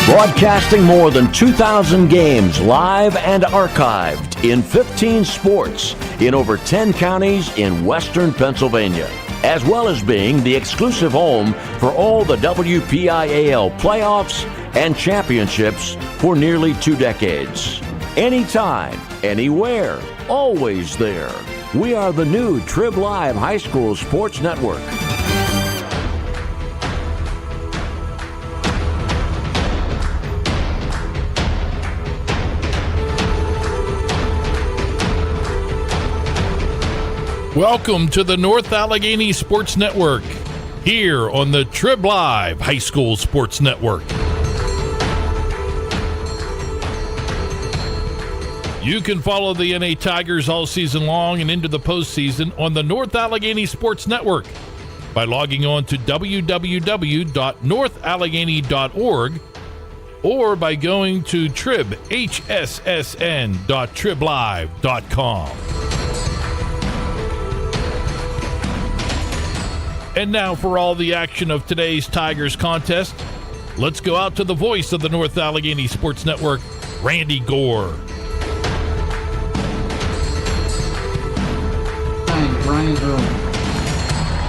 Broadcasting more than 2,000 games live and archived in 15 sports in over 10 counties in western Pennsylvania, as well as being the exclusive home for all the WPIAL playoffs and championships for nearly 2 decades. Anytime, anywhere, always there. We are the new Trib Live High School Sports Network. Welcome to the North Allegheny Sports Network, here on the Trib Live High School Sports Network. You can follow the NA Tigers all season long and into the postseason on the North Allegheny Sports Network by logging on to www.northallegheny.org or by going to hssn.triblive.com. And now for all the action of today's Tigers contest, let's go out to the voice of the North Allegheny Sports Network, Randy Gore.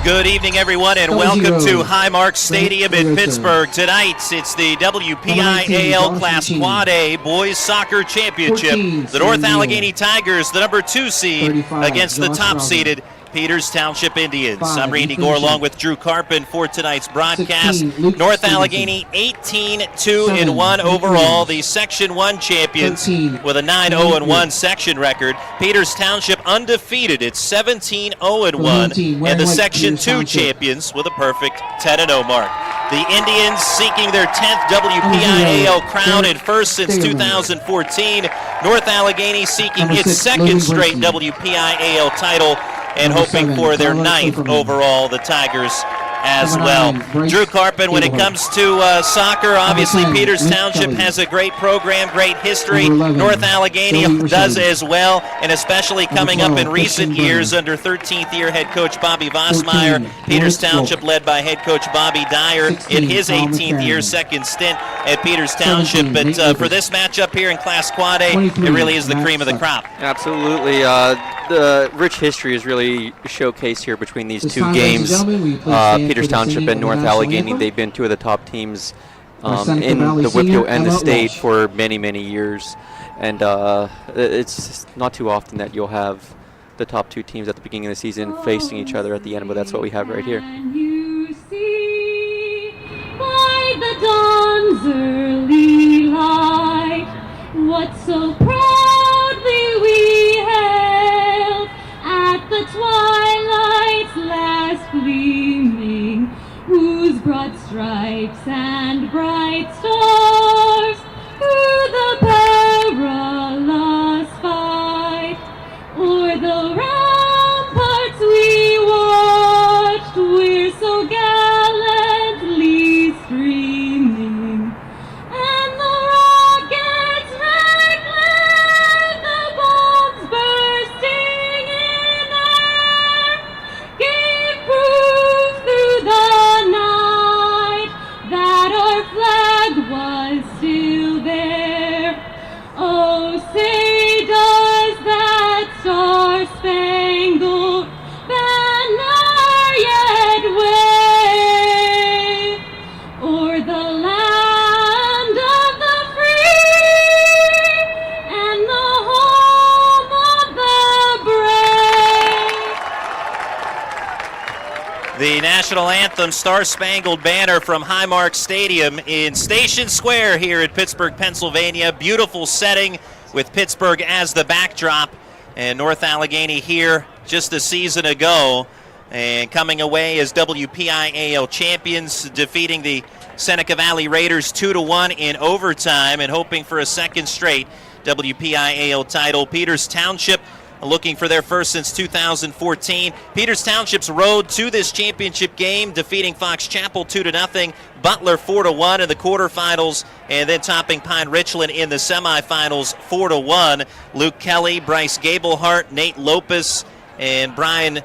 Good evening, everyone, and welcome to Highmark Stadium in Pittsburgh. Tonight, it's the WPIAL Class Quad A Boys Soccer Championship. The North Allegheny Tigers, the number 2 seed, against the top-seeded Peters Township Indians. I'm Randy Gore along with Drew Karpen for tonight's broadcast. North Allegheny 18-2-1 overall, the Section 1 champions with a 9-0-1 section record. Peters Township undefeated, it's 17-0-1, and the Section 2 champions with a perfect 10-0 mark. The Indians seeking their 10th WPIAL crown and first since 2014. North Allegheny seeking its second straight WPIAL title and hoping for their 9th overall, the Tigers as well. Drew Karpen, when it comes to soccer, obviously Peters Township has a great program, great history. North Allegheny does as well, and especially coming up in recent years under 13th year head coach Bobby Vossmeyer. Peters Township led by head coach Bobby Dyer in his 18th year second stint at Peters Township. But for this matchup here in Class Quad A, it really is the cream of the crop. Absolutely. The rich history is really showcased here between these two games. Peters Township and North Allegheny, they've been two of the top teams in the WPIAL and the state for many, many years. And it's not too often that you'll have the top two teams at the beginning of the season facing each other at the end, but that's what we have right here. You see by the dawn's early light what so proudly we hailed at the twilight's last gleaming, whose broad stripes and bright stars through the perilous fight o'er the ramparts we watched, we're so gallantly streaming, and the rockets reclaim, the bombs bursting in air, gave proof through the night that our flag was still there. Oh, say does that star-spangled banner yet wave o'er the land of the free and the home of the brave? The national anthem, Star-Spangled Banner, from Highmark Stadium in Station Square here in Pittsburgh, Pennsylvania. Beautiful setting with Pittsburgh as the backdrop. And North Allegheny here just a season ago and coming away as WPIAL champions, defeating the Seneca Valley Raiders 2-1 in overtime and hoping for a second straight WPIAL title. Peters Township looking for their first since 2014. Peters Township's road to this championship game, defeating Fox Chapel 2-0, Butler 4-1 in the quarterfinals, and then topping Pine Richland in the semifinals 4-1. Luke Kelly, Bryce Gablehart, Nate Lopez, and Brian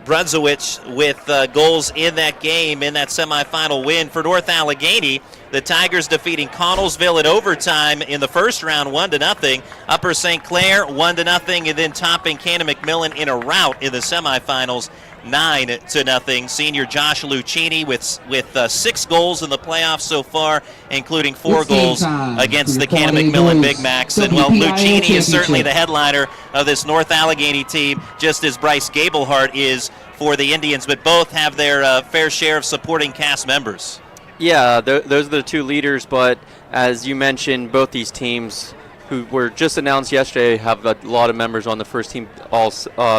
Brunswick with goals in that game in that semifinal win. For North Allegheny, the Tigers defeating Connellsville in overtime in the first round 1-0. Upper St. Clair 1-0, and then topping Cannon McMillan in a rout in the semifinals 9-0. Senior Josh Lucchini with 6 goals in the playoffs so far, including 4 goals against the Cannon McMillan Big Macs. And well, Lucchini is certainly the headliner of this North Allegheny team, just as Bryce Gablehart is for the Indians, but both have their fair share of supporting cast members. Yeah, those are the 2 leaders, but as you mentioned, both these teams who were just announced yesterday have a lot of members on the first team all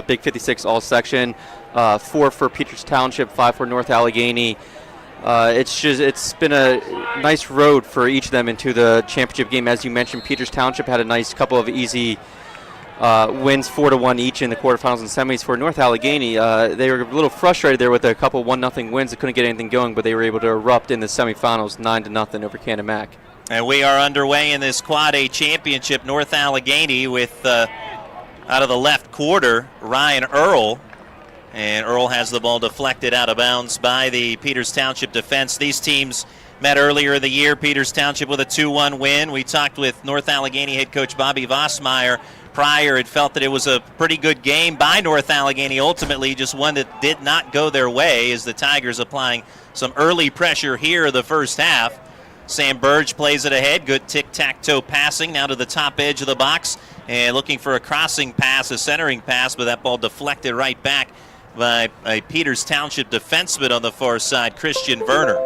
Big 56 all section. 4 for Peters Township, 5 for North Allegheny. It's been a nice road for each of them into the championship game. As you mentioned, Peters Township had a nice couple of easy wins, 4-1 each in the quarterfinals and semis. For North Allegheny, they were a little frustrated there with a couple 1-0 wins. They couldn't get anything going, but they were able to erupt in the semifinals 9-0 over Cannon Mac. And we are underway in this Quad A championship. North Allegheny with out of the left quarter, Ryan Earl. And Earl has the ball deflected out of bounds by the Peters Township defense. These teams met earlier in the year. Peters Township with a 2-1 win. We talked with North Allegheny head coach Bobby Vossmeyer prior. It felt that it was a pretty good game by North Allegheny. Ultimately, just one that did not go their way as the Tigers applying some early pressure here in the first half. Sam Burge plays it ahead. Good tic-tac-toe passing now to the top edge of the box. And looking for a crossing pass, a centering pass, but that ball deflected right back by a Peters Township defenseman on the far side, Christian Werner.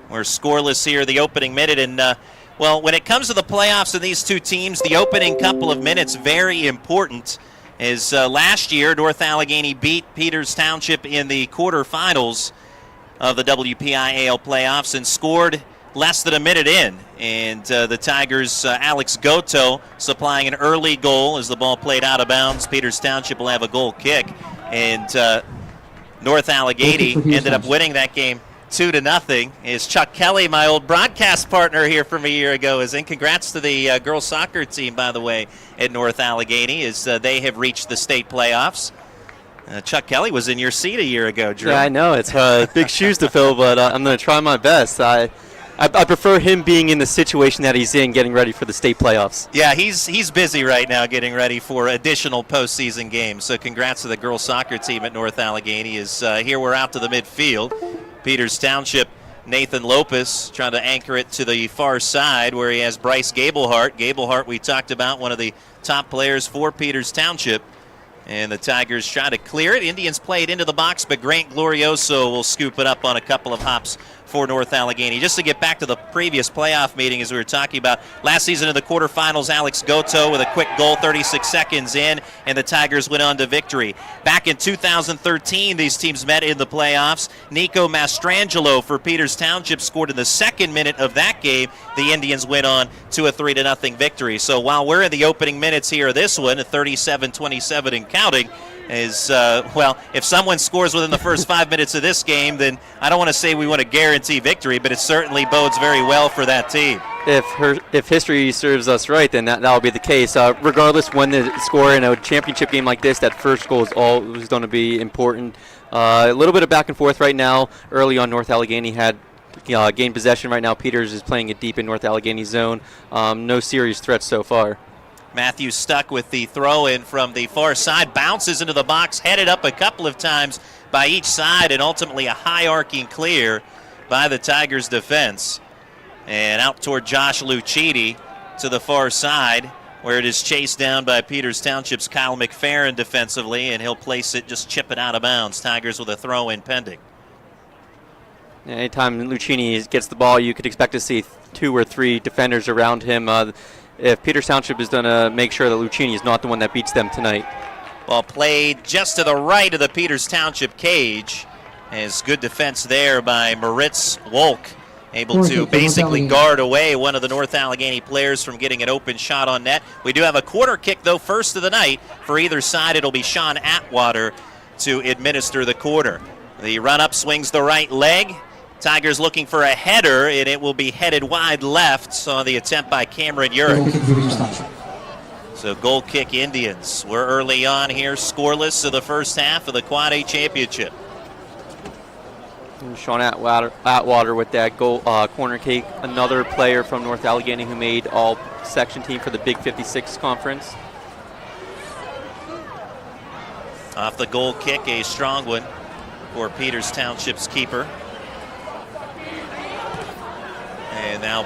We're scoreless here the opening minute, and well, when it comes to the playoffs of these 2 teams, the opening couple of minutes very important. As last year, North Allegheny beat Peters Township in the quarterfinals of the WPIAL playoffs and scored less than a minute in. And the Tigers' Alex Goto supplying an early goal as the ball played out of bounds. Peters Township will have a goal kick. And North Allegheny ended up winning that game 2-0. Is Chuck Kelly, my old broadcast partner here from a year ago, is in. Congrats to the girls soccer team, by the way, at North Allegheny, as they have reached the state playoffs. Chuck Kelly was in your seat a year ago, Drew. Yeah, I know. It's big shoes to fill, but I'm going to try my best. I prefer him being in the situation that he's in, getting ready for the state playoffs. Yeah, he's busy right now getting ready for additional postseason games. So congrats to the girls soccer team at North Allegheny. Here we're out to the midfield. Peters Township, Nathan Lopez trying to anchor it to the far side where he has Bryce Gablehart. Gablehart, we talked about, one of the top players for Peters Township. And the Tigers try to clear it. Indians play it into the box, but Grant Glorioso will scoop it up on a couple of hops for North Allegheny. Just to get back to the previous playoff meeting, as we were talking about, last season in the quarterfinals, Alex Goto with a quick goal 36 seconds in, and the Tigers went on to victory. Back in 2013, these teams met in the playoffs. Nico Mastrangelo for Peters Township scored in the second minute of that game. The Indians went on to a 3-0 victory. So while we're in the opening minutes here of this one, at 37-27 and counting, well, if someone scores within the first 5 minutes of this game, then I don't want to say we want to guarantee victory, but it certainly bodes very well for that team. If history serves us right, then that'll be the case. Regardless when the score in a championship game like this, that first goal is always going to be important. A little bit of back and forth right now. Early on, North Allegheny had gained possession. Right now, Peters is playing it deep in North Allegheny zone. No serious threats so far. Matthews stuck with the throw-in from the far side, bounces into the box, headed up a couple of times by each side, and ultimately a high-arcing clear by the Tigers' defense. And out toward Josh Lucchini to the far side, where it is chased down by Peters Township's Kyle McFerrin defensively, and he'll place it, just chip it out of bounds. Tigers with a throw-in pending. Anytime Lucchini gets the ball, you could expect to see 2 or 3 defenders around him. If Peters Township is going to make sure that Lucchini is not the one that beats them tonight. Ball played just to the right of the Peters Township cage. As good defense there by Moritz Wolk, able to basically guard away one of the North Allegheny players from getting an open shot on net. We do have a quarter kick, though, first of the night. For either side, it'll be Sean Atwater to administer the quarter. The run-up swings the right leg. Tigers looking for a header, and it will be headed wide left on the attempt by Cameron Urich. So goal kick Indians. We're early on here, scoreless of the first half of the Quad A Championship. And Sean Atwater with that goal corner kick, another player from North Allegheny who made all section team for the Big 56 conference. Off the goal kick, a strong one for Peters Township's keeper. And now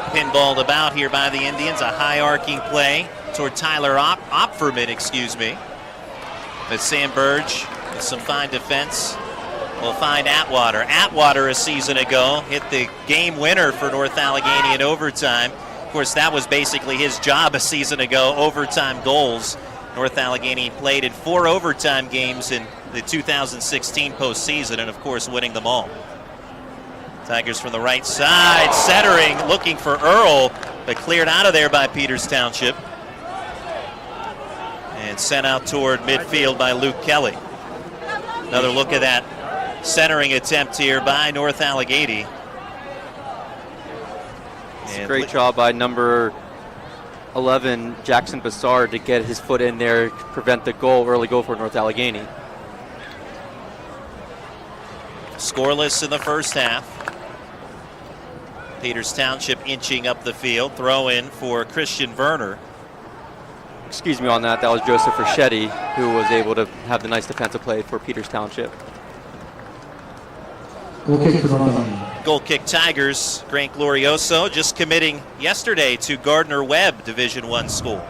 pinballed about here by the Indians. A high arcing play toward Tyler Opferman, But Sam Burge with some fine defense will find Atwater. Atwater a season ago hit the game winner for North Allegheny in overtime. Of course, that was basically his job a season ago, overtime goals. North Allegheny played in 4 overtime games in the 2016 postseason, and of course winning them all. Tigers from the right side, centering, looking for Earl, but cleared out of there by Peters Township. And sent out toward midfield by Luke Kelly. Another look at that centering attempt here by North Allegheny. It's a great job by number 11, Jackson Bassard, to get his foot in there, prevent the early goal for North Allegheny. Scoreless in the first half. Peters Township inching up the field. Throw in for Christian Werner. Excuse me on that. That was Joseph Rachetti, who was able to have the nice defensive play for Peters Township. Goal kick Tigers. Grant Glorioso just committing yesterday to Gardner Webb Division I school.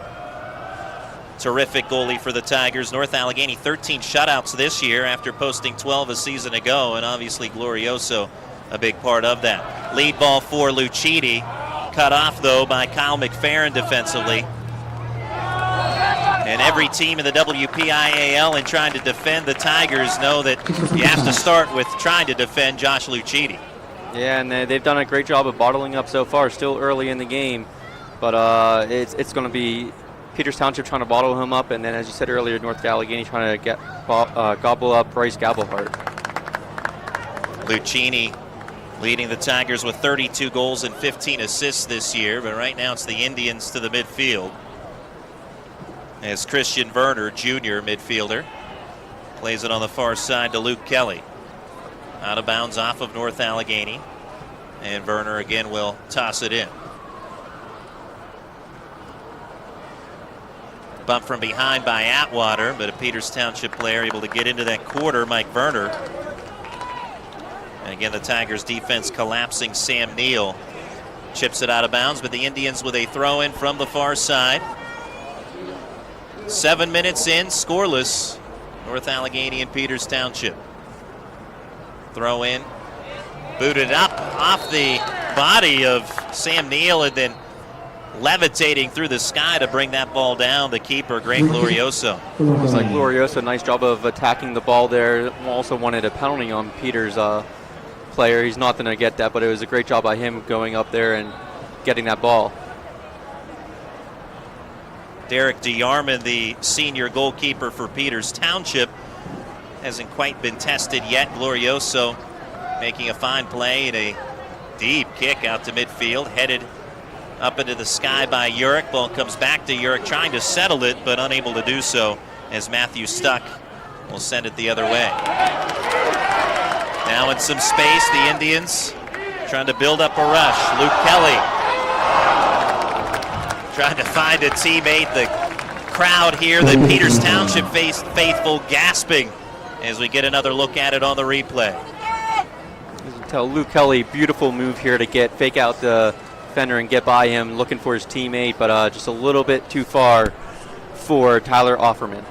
Terrific goalie for the Tigers. North Allegheny 13 shutouts this year after posting 12 a season ago, and obviously Glorioso a big part of that. Lead ball for Lucchini. Cut off though by Kyle McFerrin defensively. And every team in the WPIAL in trying to defend the Tigers know that you have to start with trying to defend Josh Lucchini. Yeah, and they've done a great job of bottling up so far. Still early in the game, but it's going to be Peters Township trying to bottle him up, and then, as you said earlier, North Allegheny trying to gobble up Bryce Gabelhart. Lucchini leading the Tigers with 32 goals and 15 assists this year, but right now it's the Indians to the midfield. As Christian Werner, junior midfielder, plays it on the far side to Luke Kelly. Out of bounds off of North Allegheny. And Werner again will toss it in. Bump from behind by Atwater, but a Peters Township player able to get into that quarter, Mike Werner. And again, the Tigers defense collapsing. Sam Neal chips it out of bounds, but the Indians with a throw in from the far side. 7 minutes in, scoreless. North Allegheny and Peters Township. Throw in, booted up off the body of Sam Neal and then levitating through the sky to bring that ball down. The keeper, Grant Glorioso. Looks like Glorioso, nice job of attacking the ball there. Also wanted a penalty on Peters' player. He's not going to get that, but it was a great job by him going up there and getting that ball. Derek DeYarman, the senior goalkeeper for Peters Township, hasn't quite been tested yet. Glorioso making a fine play and a deep kick out to midfield, headed up into the sky by Urick. Ball comes back to Urick, trying to settle it, but unable to do so as Matthew Stuck will send it the other way. Now in some space, the Indians trying to build up a rush. Luke Kelly trying to find a teammate. The crowd here, the Peters Township faithful gasping as we get another look at it on the replay. As you can tell, Luke Kelly, beautiful move here to fake out the defender and get by him, looking for his teammate, but just a little bit too far for Tyler Offerman.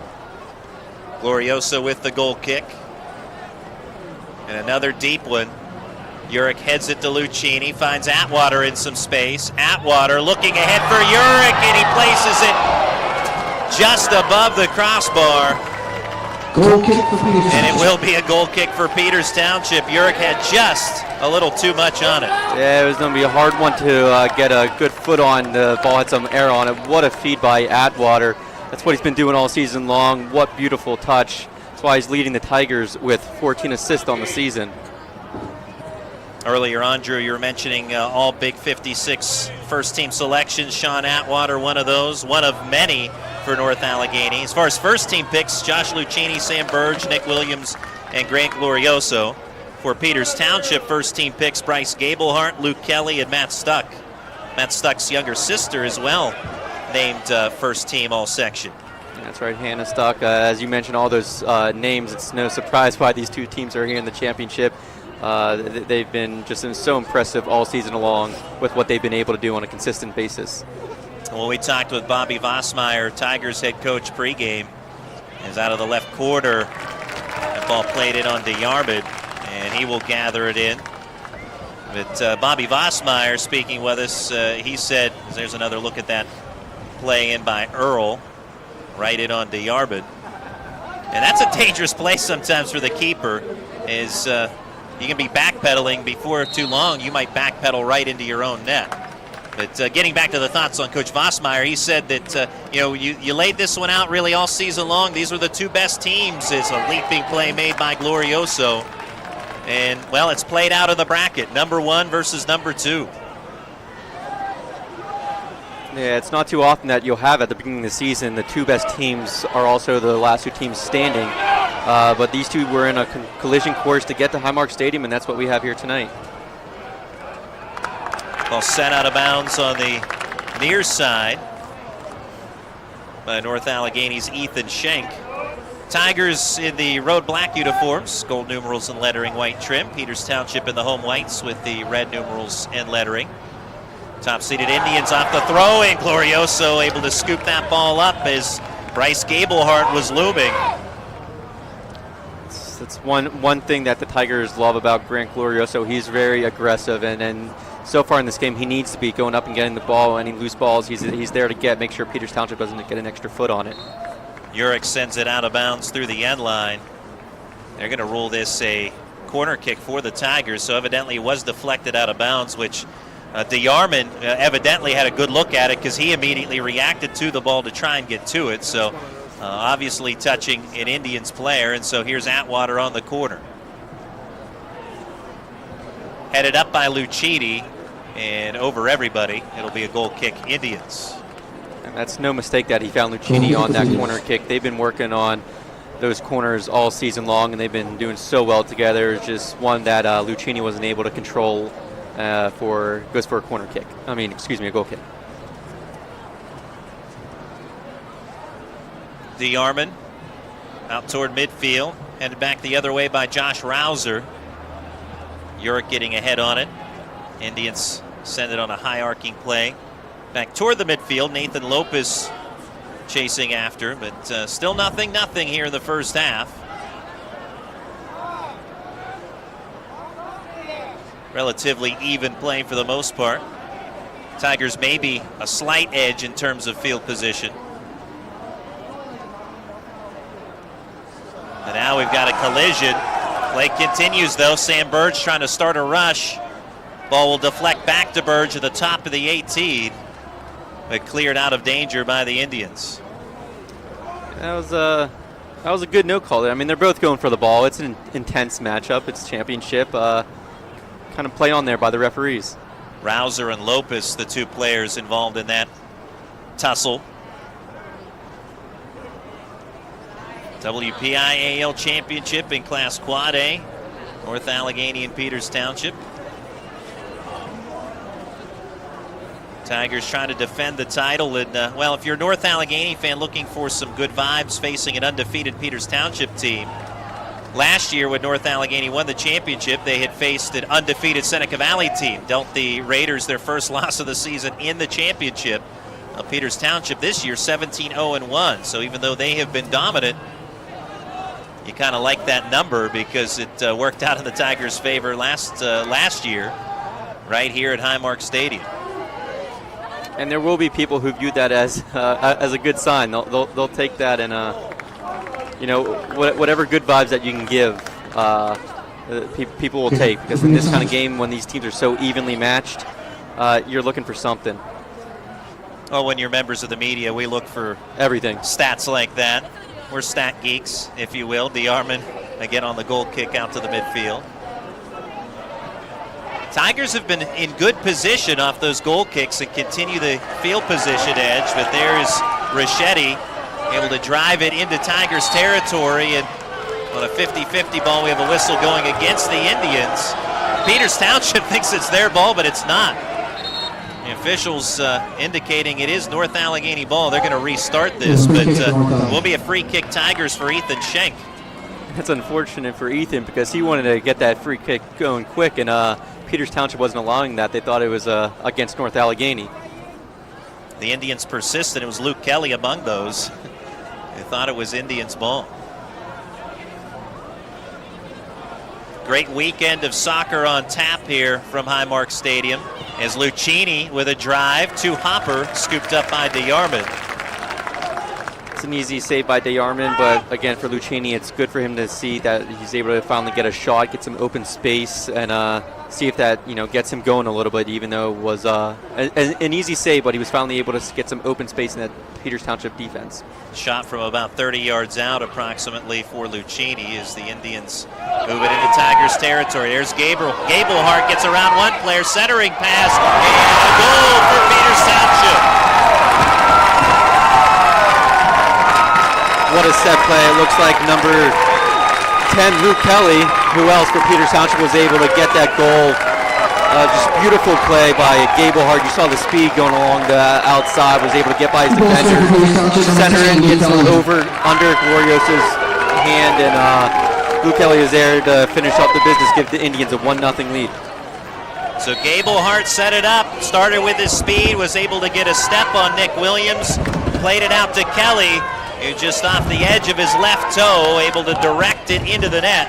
Glorioso with the goal kick. And another deep one. Urick heads it to Lucchini, finds Atwater in some space. Atwater looking ahead for Urick, and he places it just above the crossbar. Goal kick for Peters. And it will be a goal kick for Peters Township. Urick had just a little too much on it. Yeah, it was going to be a hard one to get a good foot on. The ball had some air on it. What a feed by Atwater. That's what he's been doing all season long. What beautiful touch. That's why he's leading the Tigers with 14 assists on the season. Earlier on, Drew, you were mentioning all Big 56 first-team selections. Sean Atwater, one of those, one of many for North Allegheny. As far as first-team picks, Josh Lucchini, Sam Burge, Nick Williams, and Grant Glorioso. For Peters Township, first-team picks, Bryce Gablehart, Luke Kelly, and Matt Stuck. Matt Stuck's younger sister as well, named first-team all-section. That's right, Hannah Stuck. As you mentioned, all those names, it's no surprise why these two teams are here in the championship. They've been just so impressive all season long with what they've been able to do on a consistent basis. Well, we talked with Bobby Vossmeyer, Tigers head coach pregame. Is out of the left corner. That ball played in on DeYarmid, and he will gather it in. But Bobby Vossmeyer speaking with us, he said, there's another look at that play in by Earl, right in on DeYarmid. And that's a dangerous play sometimes for the keeper, is you can be backpedaling before too long. You might backpedal right into your own net. But getting back to the thoughts on Coach Vossmeyer, he said that you laid this one out really all season long. These were the two best teams. It's a leaping play made by Glorioso. And, well, it's played out of the bracket, number 1 versus number 2. Yeah, it's not too often that you'll have at the beginning of the season the two best teams are also the last two teams standing. But these two were in a collision course to get to Highmark Stadium, and that's what we have here tonight. Ball sent out of bounds on the near side by North Allegheny's Ethan Schenk. Tigers in the road black uniforms, gold numerals and lettering, white trim. Peters Township in the home whites with the red numerals and lettering. Top-seeded Indians off the throw, and Glorioso able to scoop that ball up as Bryce Gablehart was looming. That's one thing that the Tigers love about Grant Glorioso. He's very aggressive, and so far in this game, he needs to be going up and getting the ball. Any loose balls, he's there to make sure Peters Township doesn't get an extra foot on it. Urick sends it out of bounds through the end line. They're going to rule this a corner kick for the Tigers, so evidently it was deflected out of bounds, which DeYarmid evidently had a good look at it because he immediately reacted to the ball to try and get to it. So obviously touching an Indians player, and so here's Atwater on the corner. Headed up by Lucchini and over everybody. It'll be a goal kick, Indians. And that's no mistake that he found Lucchini on that corner kick. They've been working on those corners all season long, and they've been doing so well together. It's just one that Lucchini wasn't able to control. Goes for a corner kick. A goal kick. DeYarmid out toward midfield, headed back the other way by Josh Rouser. Urick getting ahead on it. Indians send it on a high arcing play. Back toward the midfield, Nathan Lopez chasing after, but still nothing here in the first half. Relatively even play for the most part. Tigers maybe a slight edge in terms of field position. And now we've got a collision. Play continues though. Sam Burge trying to start a rush. Ball will deflect back to Burge at the top of the 18, but cleared out of danger by the Indians. That was a good no call there. I mean, they're both going for the ball. It's an intense matchup. It's championship. Kind of play on there by the referees. Rouser and Lopez, the two players involved in that tussle. WPIAL Championship in Class Quad A, North Allegheny and Peters Township. Tigers trying to defend the title, and well, if you're a North Allegheny fan looking for some good vibes facing an undefeated Peters Township team, last year when North Allegheny won the championship, they had faced an undefeated Seneca Valley team, dealt the Raiders their first loss of the season in the championship. Peters Township this year 17-0-1, so even though they have been dominant, you kind of like that number because it worked out in the Tigers' favor last year right here at Highmark Stadium. And there will be people who view that as a good sign. They'll take that and whatever good vibes that you can give, people will take, because in this kind of game, when these teams are so evenly matched, you're looking for something. Oh, when you're members of the media, we look for everything. Stats like that. We're stat geeks, if you will. DeYarmid again on the goal kick out to the midfield. Tigers have been in good position off those goal kicks and continue the field position edge, but there's Ricchetti able to drive it into Tigers territory, and on a 50-50 ball, we have a whistle going against the Indians. Peters Township thinks it's their ball, but it's not. The officials indicating it is North Allegheny ball. They're going to restart this, but will be a free kick Tigers for Ethan Schenk. That's unfortunate for Ethan because he wanted to get that free kick going quick, and Peters Township wasn't allowing that. They thought it was against North Allegheny. The Indians persisted. It was Luke Kelly among those. They thought it was Indians' ball. Great weekend of soccer on tap here from Highmark Stadium as Lucchini with a drive to Hopper, scooped up by DeYarman. It's an easy save by DeYarman, but again, for Lucchini, it's good for him to see that he's able to finally get a shot, get some open space, and see if that gets him going a little bit, even though it was an easy save, but he was finally able to get some open space in that Peters Township defense. Shot from about 30 yards out approximately for Lucchini as the Indians move it into Tigers territory. There's Gablehart gets around one player, centering pass, and a goal for Peters Township. What a set play. It looks like number 10, Luke Kelly, who else for Peters Township, was able to get that goal. Just beautiful play by Gablehart. You saw the speed going along the outside, was able to get by his defender, center in, gets over under Glorioso's hand, and Luke Kelly is there to finish off the business, give the Indians a 1-0 lead. So Gablehart set it up, started with his speed, was able to get a step on Nick Williams, played it out to Kelly, who just off the edge of his left toe, able to direct it into the net.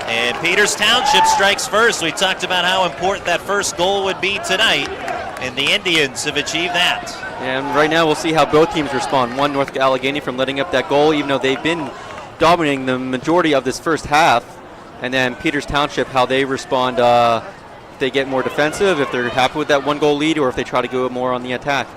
And Peters Township strikes first. We talked about how important that first goal would be tonight, and the Indians have achieved that. And right now we'll see how both teams respond. One, North Allegheny from letting up that goal, even though they've been dominating the majority of this first half. And then Peters Township, how they respond, if they get more defensive, if they're happy with that one-goal lead, or if they try to go more on the attack.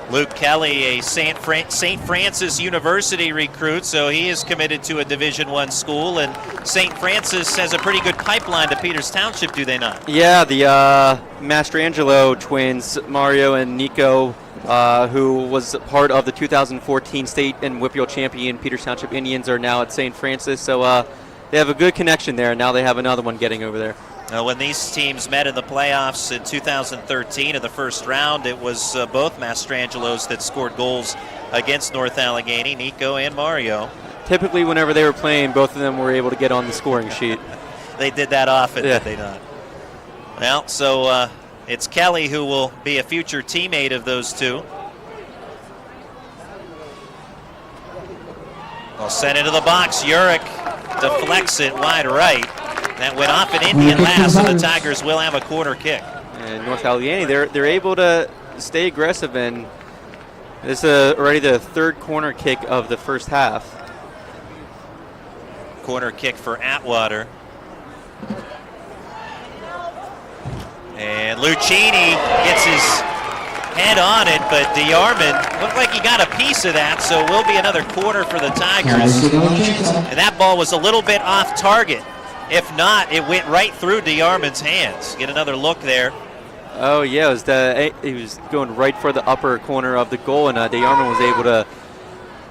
Luke Kelly, a St. Francis University recruit, so he is committed to a Division I school, and St. Francis has a pretty good pipeline to Peters Township, do they not? Yeah, the Mastrangelo twins, Mario and Nico, who was part of the 2014 state and WPIAL champion Peters Township Indians, are now at St. Francis, so they have a good connection there, and now they have another one getting over there. When these teams met in the playoffs in 2013 in the first round, it was both Mastrangelos that scored goals against North Allegheny, Nico and Mario. Typically, whenever they were playing, both of them were able to get on the scoring sheet. They did that often, yeah. Did they not? Well, so it's Kelly who will be a future teammate of those two. Well, sent into the box. Urich deflects it wide right. That went off an Indian last, and the Tigers will have a corner kick. And North Allegheny, they're able to stay aggressive, and this is already the third corner kick of the first half. Corner kick for Atwater. And Lucchini gets his head on it, but DeYarman looked like he got a piece of that, so it will be another corner for the Tigers. And that ball was a little bit off target. If not, it went right through DeYarman's hands. Get another look there. Oh, yeah, he was going right for the upper corner of the goal, and DeYarman was able to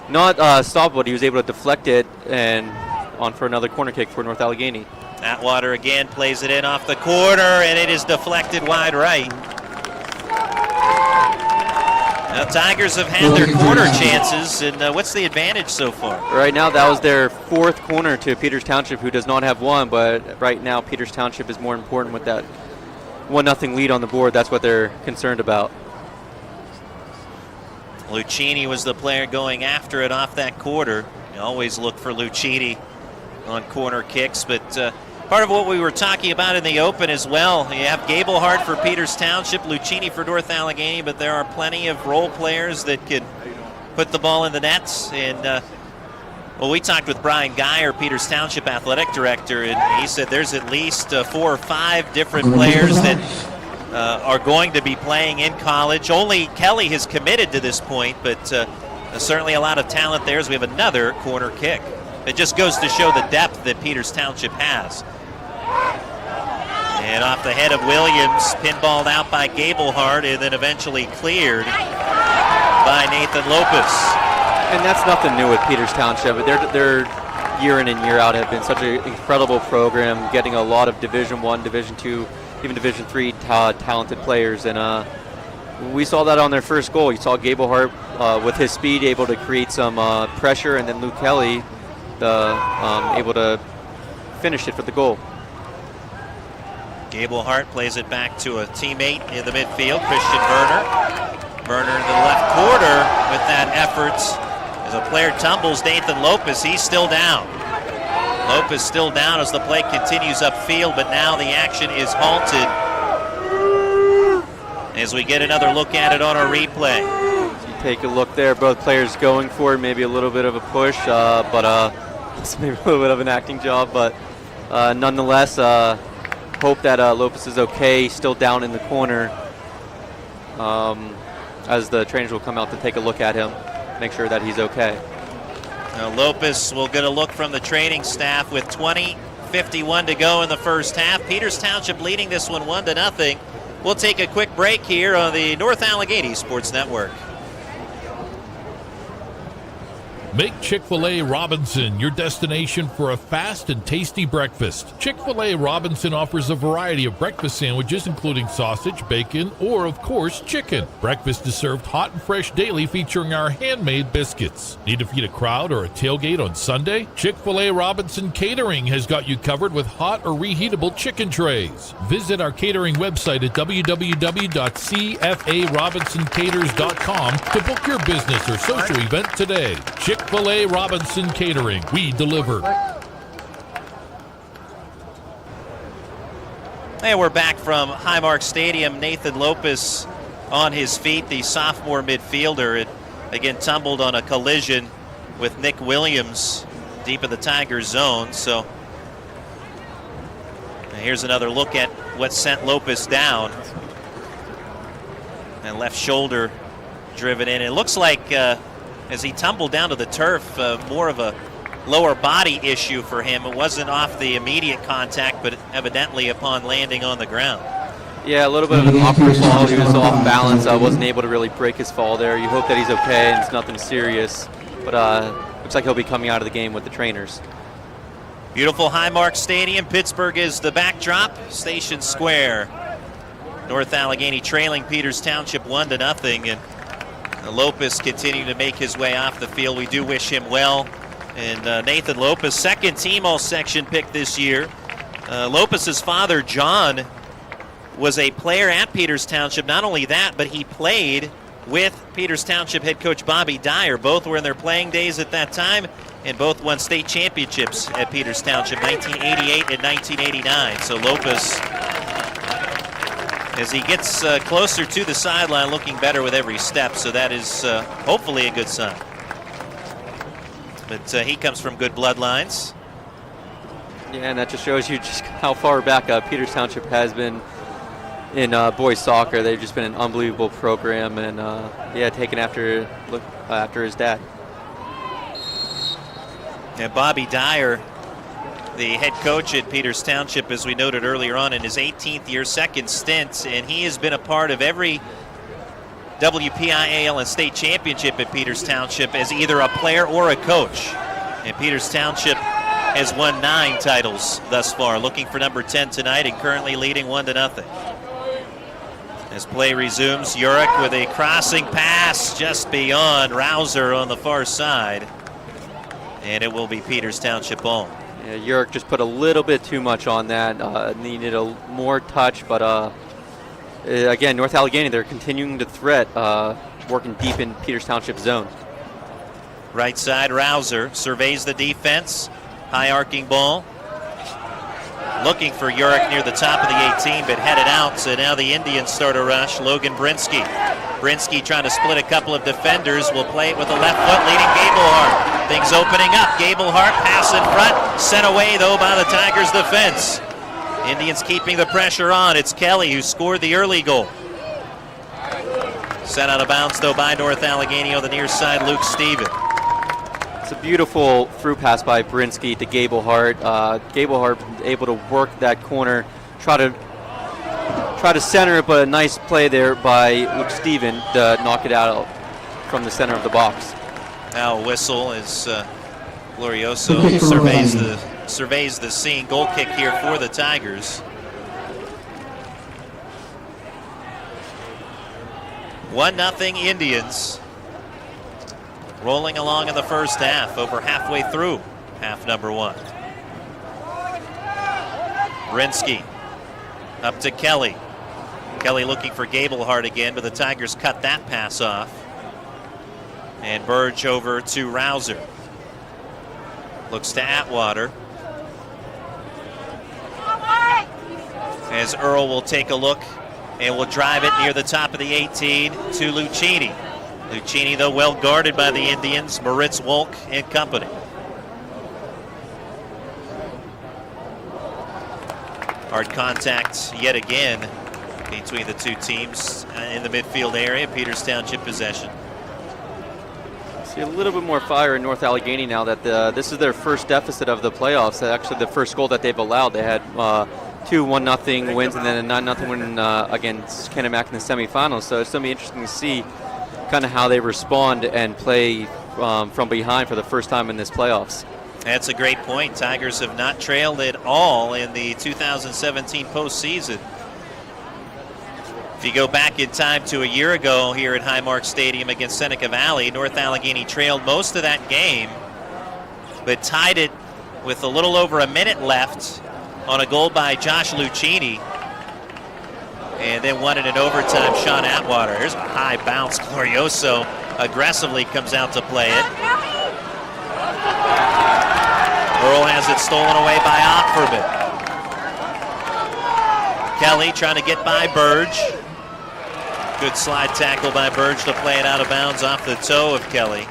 not stop, but he was able to deflect it and on for another corner kick for North Allegheny. Atwater again plays it in off the corner, and it is deflected wide right. Now, Tigers have had their corner chances, and what's the advantage so far? Right now, that was their fourth corner to Peters Township, who does not have one, but right now, Peters Township is more important with that 1-0 lead on the board. That's what they're concerned about. Lucchini was the player going after it off that corner. You always look for Lucchini on corner kicks, but part of what we were talking about in the open as well, you have Gablehart for Peters Township, Lucchini for North Allegheny, but there are plenty of role players that could put the ball in the nets. And well, we talked with Brian Geyer, Peters Township athletic director, and he said there's at least 4 or 5 different players that are going to be playing in college. Only Kelly has committed to this point, but certainly a lot of talent there as we have another corner kick. It just goes to show the depth that Peters Township has. And off the head of Williams, pinballed out by Gablehart, and then eventually cleared by Nathan Lopez. And that's nothing new with Peters Township. They're year in and year out have been such an incredible program, getting a lot of Division I, Division II, even Division III talented players. And we saw that on their first goal. You saw Gablehart with his speed able to create some pressure, and then Luke Kelly able to finish it for the goal. Gablehart plays it back to a teammate in the midfield, Christian Werner. Werner in the left corner with that effort. As a player tumbles, Nathan Lopez, he's still down. Lopez still down as the play continues upfield, but now the action is halted as we get another look at it on our replay. So you take a look there, both players going for it, maybe a little bit of a push, but it's maybe a little bit of an acting job, but nonetheless, hope that Lopez is okay, still down in the corner, as the trainers will come out to take a look at him, make sure that he's okay. Now Lopez will get a look from the training staff with 20:51 to go in the first half. Peters Township leading this one 1-0. We'll take a quick break here on the North Allegheny Sports Network. Make Chick-fil-A Robinson your destination for a fast and tasty breakfast. Chick-fil-A Robinson offers a variety of breakfast sandwiches, including sausage, bacon, or, of course, chicken. Breakfast is served hot and fresh daily, featuring our handmade biscuits. Need to feed a crowd or a tailgate on Sunday? Chick-fil-A Robinson Catering has got you covered with hot or reheatable chicken trays. Visit our catering website at www.cfarobinsoncaters.com to book your business or social event today. Chick-fil-A Robinson Catering. We deliver. And we're back from Highmark Stadium. Nathan Lopez on his feet, the sophomore midfielder. It again tumbled on a collision with Nick Williams deep in the Tigers zone. So here's another look at what sent Lopez down. And left shoulder driven in. It looks like as he tumbled down to the turf, more of a lower body issue for him. It wasn't off the immediate contact, but evidently upon landing on the ground. Yeah, a little bit of an awkward fall. He was off balance. Wasn't able to really break his fall there. You hope that he's okay and it's nothing serious. But looks like he'll be coming out of the game with the trainers. Beautiful Highmark Stadium. Pittsburgh is the backdrop. Station Square. North Allegheny trailing Peters Township 1-0. And Lopez continuing to make his way off the field. We do wish him well. And Nathan Lopez, second team All-Section pick this year. Lopez's father, John, was a player at Peters Township. Not only that, but he played with Peters Township head coach Bobby Dyer. Both were in their playing days at that time, and both won state championships at Peters Township, 1988 and 1989. So Lopez, as he gets closer to the sideline, looking better with every step, so that is hopefully a good sign. But he comes from good bloodlines. Yeah, and that just shows you just how far back Peters Township has been in boys soccer. They've just been an unbelievable program, and taken after his dad. And Bobby Dyer, the head coach at Peters Township, as we noted earlier on, in his 18th year, second stint, and he has been a part of every WPIAL and state championship at Peters Township as either a player or a coach. And Peters Township has won 9 titles thus far, looking for number 10 tonight and currently leading 1-0. As play resumes, Urick with a crossing pass just beyond Rouser on the far side. And it will be Peters Township ball. Yeah, Urick just put a little bit too much on that. Needed a more touch, but again, North Allegheny, they're continuing to threat, working deep in Peters Township zone. Right side, Rouser surveys the defense. High arcing ball. Looking for Urick near the top of the 18, but headed out. So now the Indians start a rush. Logan Brinsky. Brinsky trying to split a couple of defenders. Will play it with the left foot, leading Gablehart. Things opening up. Gablehart pass in front. Sent away, though, by the Tigers defense. Indians keeping the pressure on. It's Kelly who scored the early goal. Sent out of bounds, though, by North Allegheny on the near side, Luke Steven. It's a beautiful through pass by Brinsky to Gablehart. Gablehart able to work that corner, try to try to center it, but a nice play there by Luke Steven to knock it out from the center of the box. Now a whistle as Glorioso surveys the scene. Goal kick here for the Tigers. 1-0 Indians. Rolling along in the first half, over halfway through half number 1. Rinsky up to Kelly. Kelly looking for Gablehart again, but the Tigers cut that pass off. And Burge over to Rouser. Looks to Atwater. As Earl will take a look and will drive it near the top of the 18 to Lucchini. Lucchini, though, well guarded by the Indians, Moritz Wolk and company. Hard contact yet again between the two teams in the midfield area. Peters Township possession. See a little bit more fire in North Allegheny now that this is their first deficit of the playoffs. Actually, the first goal that they've allowed. They had 2 1-0 wins and then a 9-0 win against Kennebec in the semifinals. So it's going to be interesting to see kind of how they respond and play from behind for the first time in this playoffs. That's a great point. Tigers have not trailed at all in the 2017 postseason. If you go back in time to a year ago here at Highmark Stadium against Seneca Valley, North Allegheny trailed most of that game, but tied it with a little over a minute left on a goal by Josh Lucchini, and then won it in overtime. Sean Atwater. Here's a high bounce. Glorioso aggressively comes out to play it. Earl has it stolen away by Opferman. Kelly trying to get by Burge. Good slide tackle by Burge to play it out of bounds off the toe of Kelly.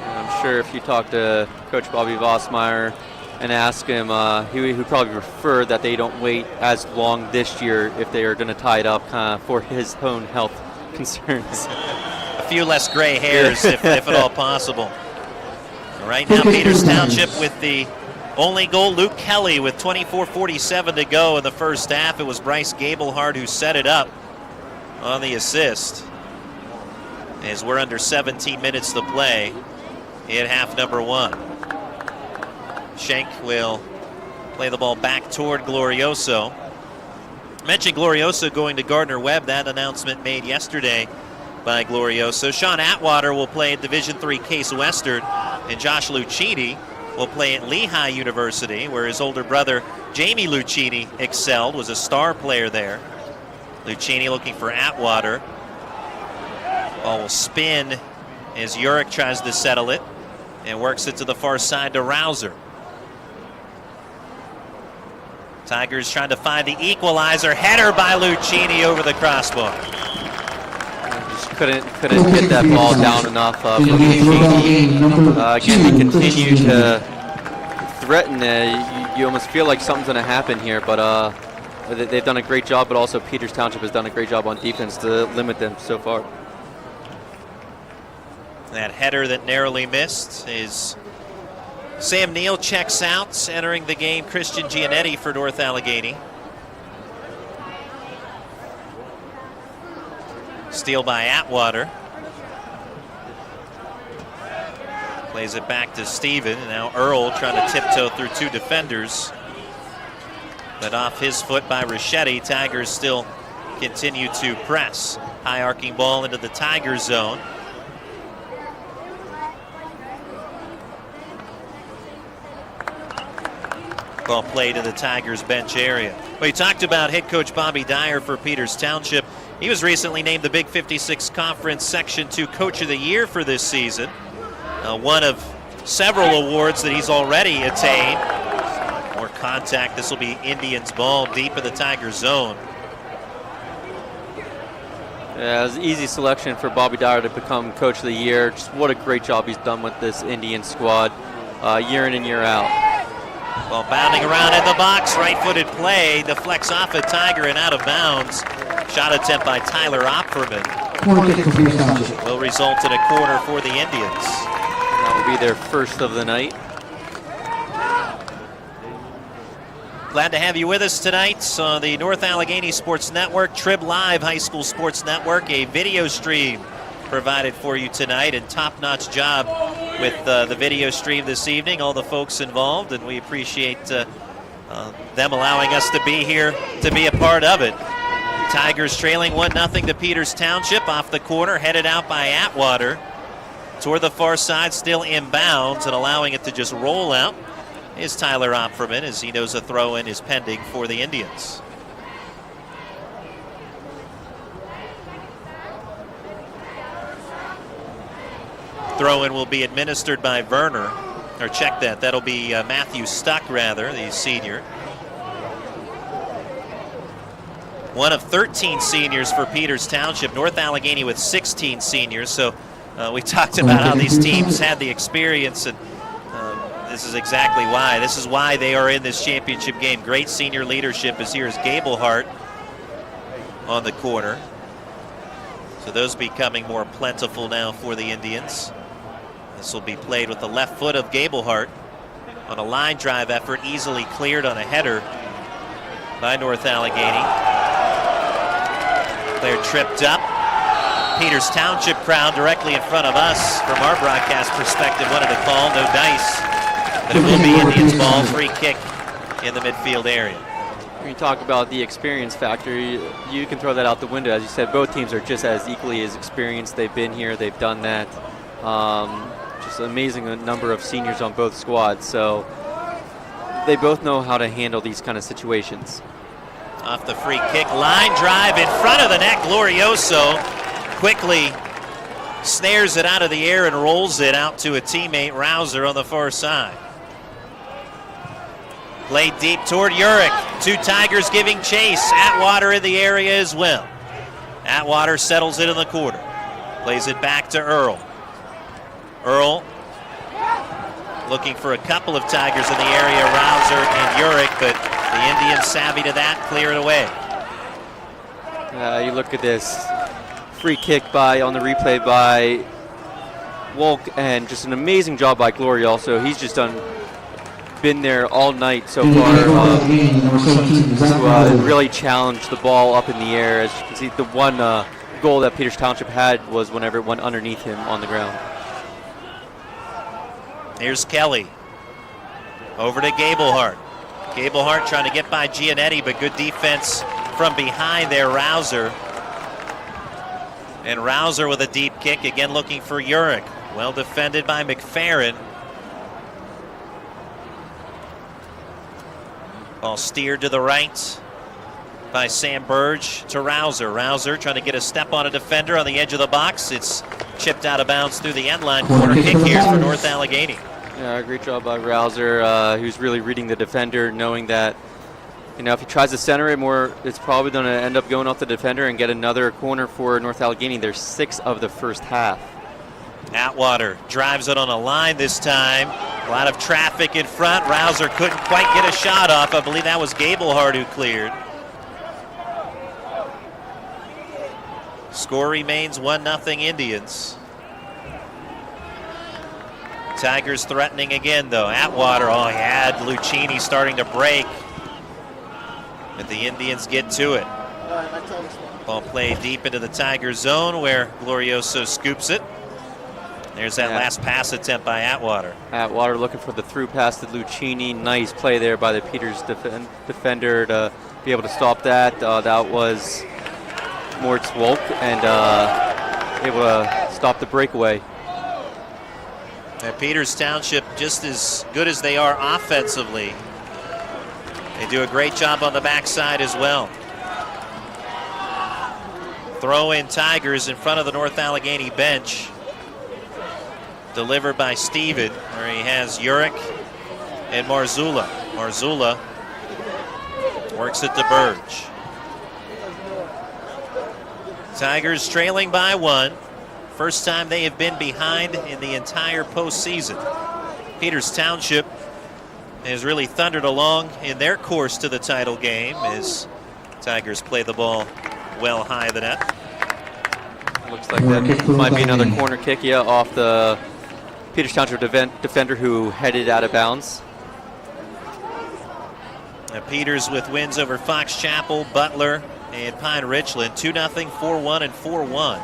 I'm sure if you talk to Coach Bobby Vossmeyer and ask him, he would probably prefer that they don't wait as long this year if they are going to tie it up for his own health concerns. A few less gray hairs, if at all possible. Right now, Peters Township with the only goal. Luke Kelly with 24:47 to go in the first half. It was Bryce Gablehart who set it up on the assist. As we're under 17 minutes to play in half number 1. Schenk will play the ball back toward Glorioso. Mentioned Glorioso going to Gardner-Webb. That announcement made yesterday by Glorioso. Sean Atwater will play at Division III Case Western, and Josh Lucchini will play at Lehigh University, where his older brother Jamie Lucchini excelled, was a star player there. Lucchini looking for Atwater. Ball will spin as Urick tries to settle it and works it to the far side to Rouser. Tigers trying to find the equalizer. Header by Lucchini over the crossbar. Just couldn't get that ball down enough for Lucchini. Again, they continue to threaten. You almost feel like something's going to happen here, but they've done a great job, but also Peters Township has done a great job on defense to limit them so far. That header that narrowly missed is Sam Neal checks out, entering the game Christian Giannetti for North Allegheny. Steal by Atwater. Plays it back to Steven. Now Earl trying to tiptoe through 2 defenders. But off his foot by Richetti. Tigers still continue to press. High arcing ball into the Tiger zone. Ball played to the Tigers bench area. We talked about head coach Bobby Dyer for Peters Township. He was recently named the Big 56 Conference Section 2 Coach of the Year for this season. One of several awards that he's already attained. More contact. This will be Indians ball deep in the Tiger zone. Yeah, it was an easy selection for Bobby Dyer to become Coach of the Year. Just what a great job he's done with this Indian squad year in and year out. Ball bounding around in the box, right-footed play, deflects off a Tiger and out of bounds. Shot attempt by Tyler Opferman will result in a corner for the Indians. That will be their first of the night. Glad to have you with us tonight on the North Allegheny Sports Network, Trib Live High School Sports Network, a video stream provided for you tonight, and top-notch job with the video stream this evening, all the folks involved, and we appreciate them allowing us to be here to be a part of it. Tigers trailing 1-0 to Peters Township off the corner, headed out by Atwater toward the far side, still inbounds, and allowing it to just roll out is Tyler Opferman, as he knows a throw-in is pending for the Indians. Throw-in will be administered by Werner, or check that. That'll be Matthew Stuck, rather, the senior. One of 13 seniors for Peters Township. North Allegheny with 16 seniors. So we talked about how these teams had the experience, and this is exactly why. This is why they are in this championship game. Great senior leadership is here as Gablehart on the corner. So those becoming more plentiful now for the Indians. This will be played with the left foot of Gablehart on a line drive effort, easily cleared on a header by North Allegheny. Player tripped up. Peters Township crowd directly in front of us from our broadcast perspective wanted to call, no dice. But it will be Indians ball, free kick in the midfield area. When you talk about the experience factor, you can throw that out the window. As you said, both teams are just as equally as experienced. They've been here, they've done that. Just an amazing number of seniors on both squads. So they both know how to handle these kind of situations. Off the free kick, line drive in front of the net, Glorioso quickly snares it out of the air and rolls it out to a teammate, Rouser, on the far side. Played deep toward Urich. Two Tigers giving chase. Atwater in the area as well. Atwater settles it in the corner. Plays it back to Earl. Earl looking for a couple of Tigers in the area, Rouser and Urich, but the Indians savvy to that, clear it away. You look at this free kick on the replay by Wolk, and just an amazing job by Glorioso. He's just been there all night so far to really challenge the ball up in the air. As you can see, the one goal that Peters Township had was whenever it went underneath him on the ground. Here's Kelly. Over to Gablehart. Gablehart trying to get by Gianetti, but good defense from behind there, Rouser. And Rouser with a deep kick, again looking for Urich. Well defended by McFerrin. Ball steered to the right by Sam Burge to Rouser. Rouser trying to get a step on a defender on the edge of the box. It's chipped out of bounds through the end line. Corner kick here for North Allegheny. Yeah, great job by Rouser, who's really reading the defender, knowing that, if he tries to center it more, it's probably going to end up going off the defender and get another corner for North Allegheny. There's 6 of the first half. Atwater drives it on a line this time. A lot of traffic in front. Rouser couldn't quite get a shot off. I believe that was Gablehart who cleared. Score remains 1-0 Indians. Tigers threatening again, though. Atwater, he had Lucchini starting to break. But the Indians get to it. Ball played deep into the Tigers zone where Glorioso scoops it. There's that last pass attempt by Atwater. Atwater looking for the through pass to Lucchini. Nice play there by the Peters defender to be able to stop that. That was Moritz Wolk, and able to stop the breakaway. Peters Township, just as good as they are offensively, they do a great job on the backside as well. Throw in Tigers in front of the North Allegheny bench. Delivered by Steven, where he has Urich and Marzullo. Marzullo works it to Burge. Tigers trailing by 1. First time they have been behind in the entire postseason. Peters Township has really thundered along in their course to the title game as Tigers play the ball well high the net. Looks like that might be another corner kick, off the Peters Township defender who headed out of bounds. Peters with wins over Fox Chapel, Butler, and Pine Richland. 2-0, 4-1, and 4-1.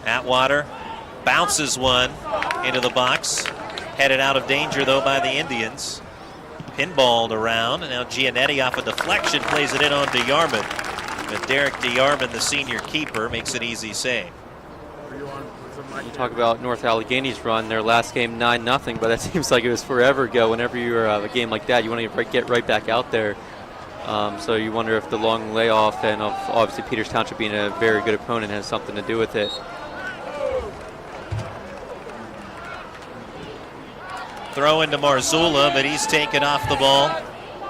Atwater bounces one into the box. Headed out of danger, though, by the Indians. Pinballed around, and now Giannetti off a deflection plays it in on DeYarman. But Derek DeYarman, the senior keeper, makes an easy save. You talk about North Allegheny's run, their last game 9-0, but that seems like it was forever ago. Whenever you're a game like that, you want to get right back out there. So you wonder if the long layoff and obviously Peters Township being a very good opponent has something to do with it. Throw into Marzullo, but he's taken off the ball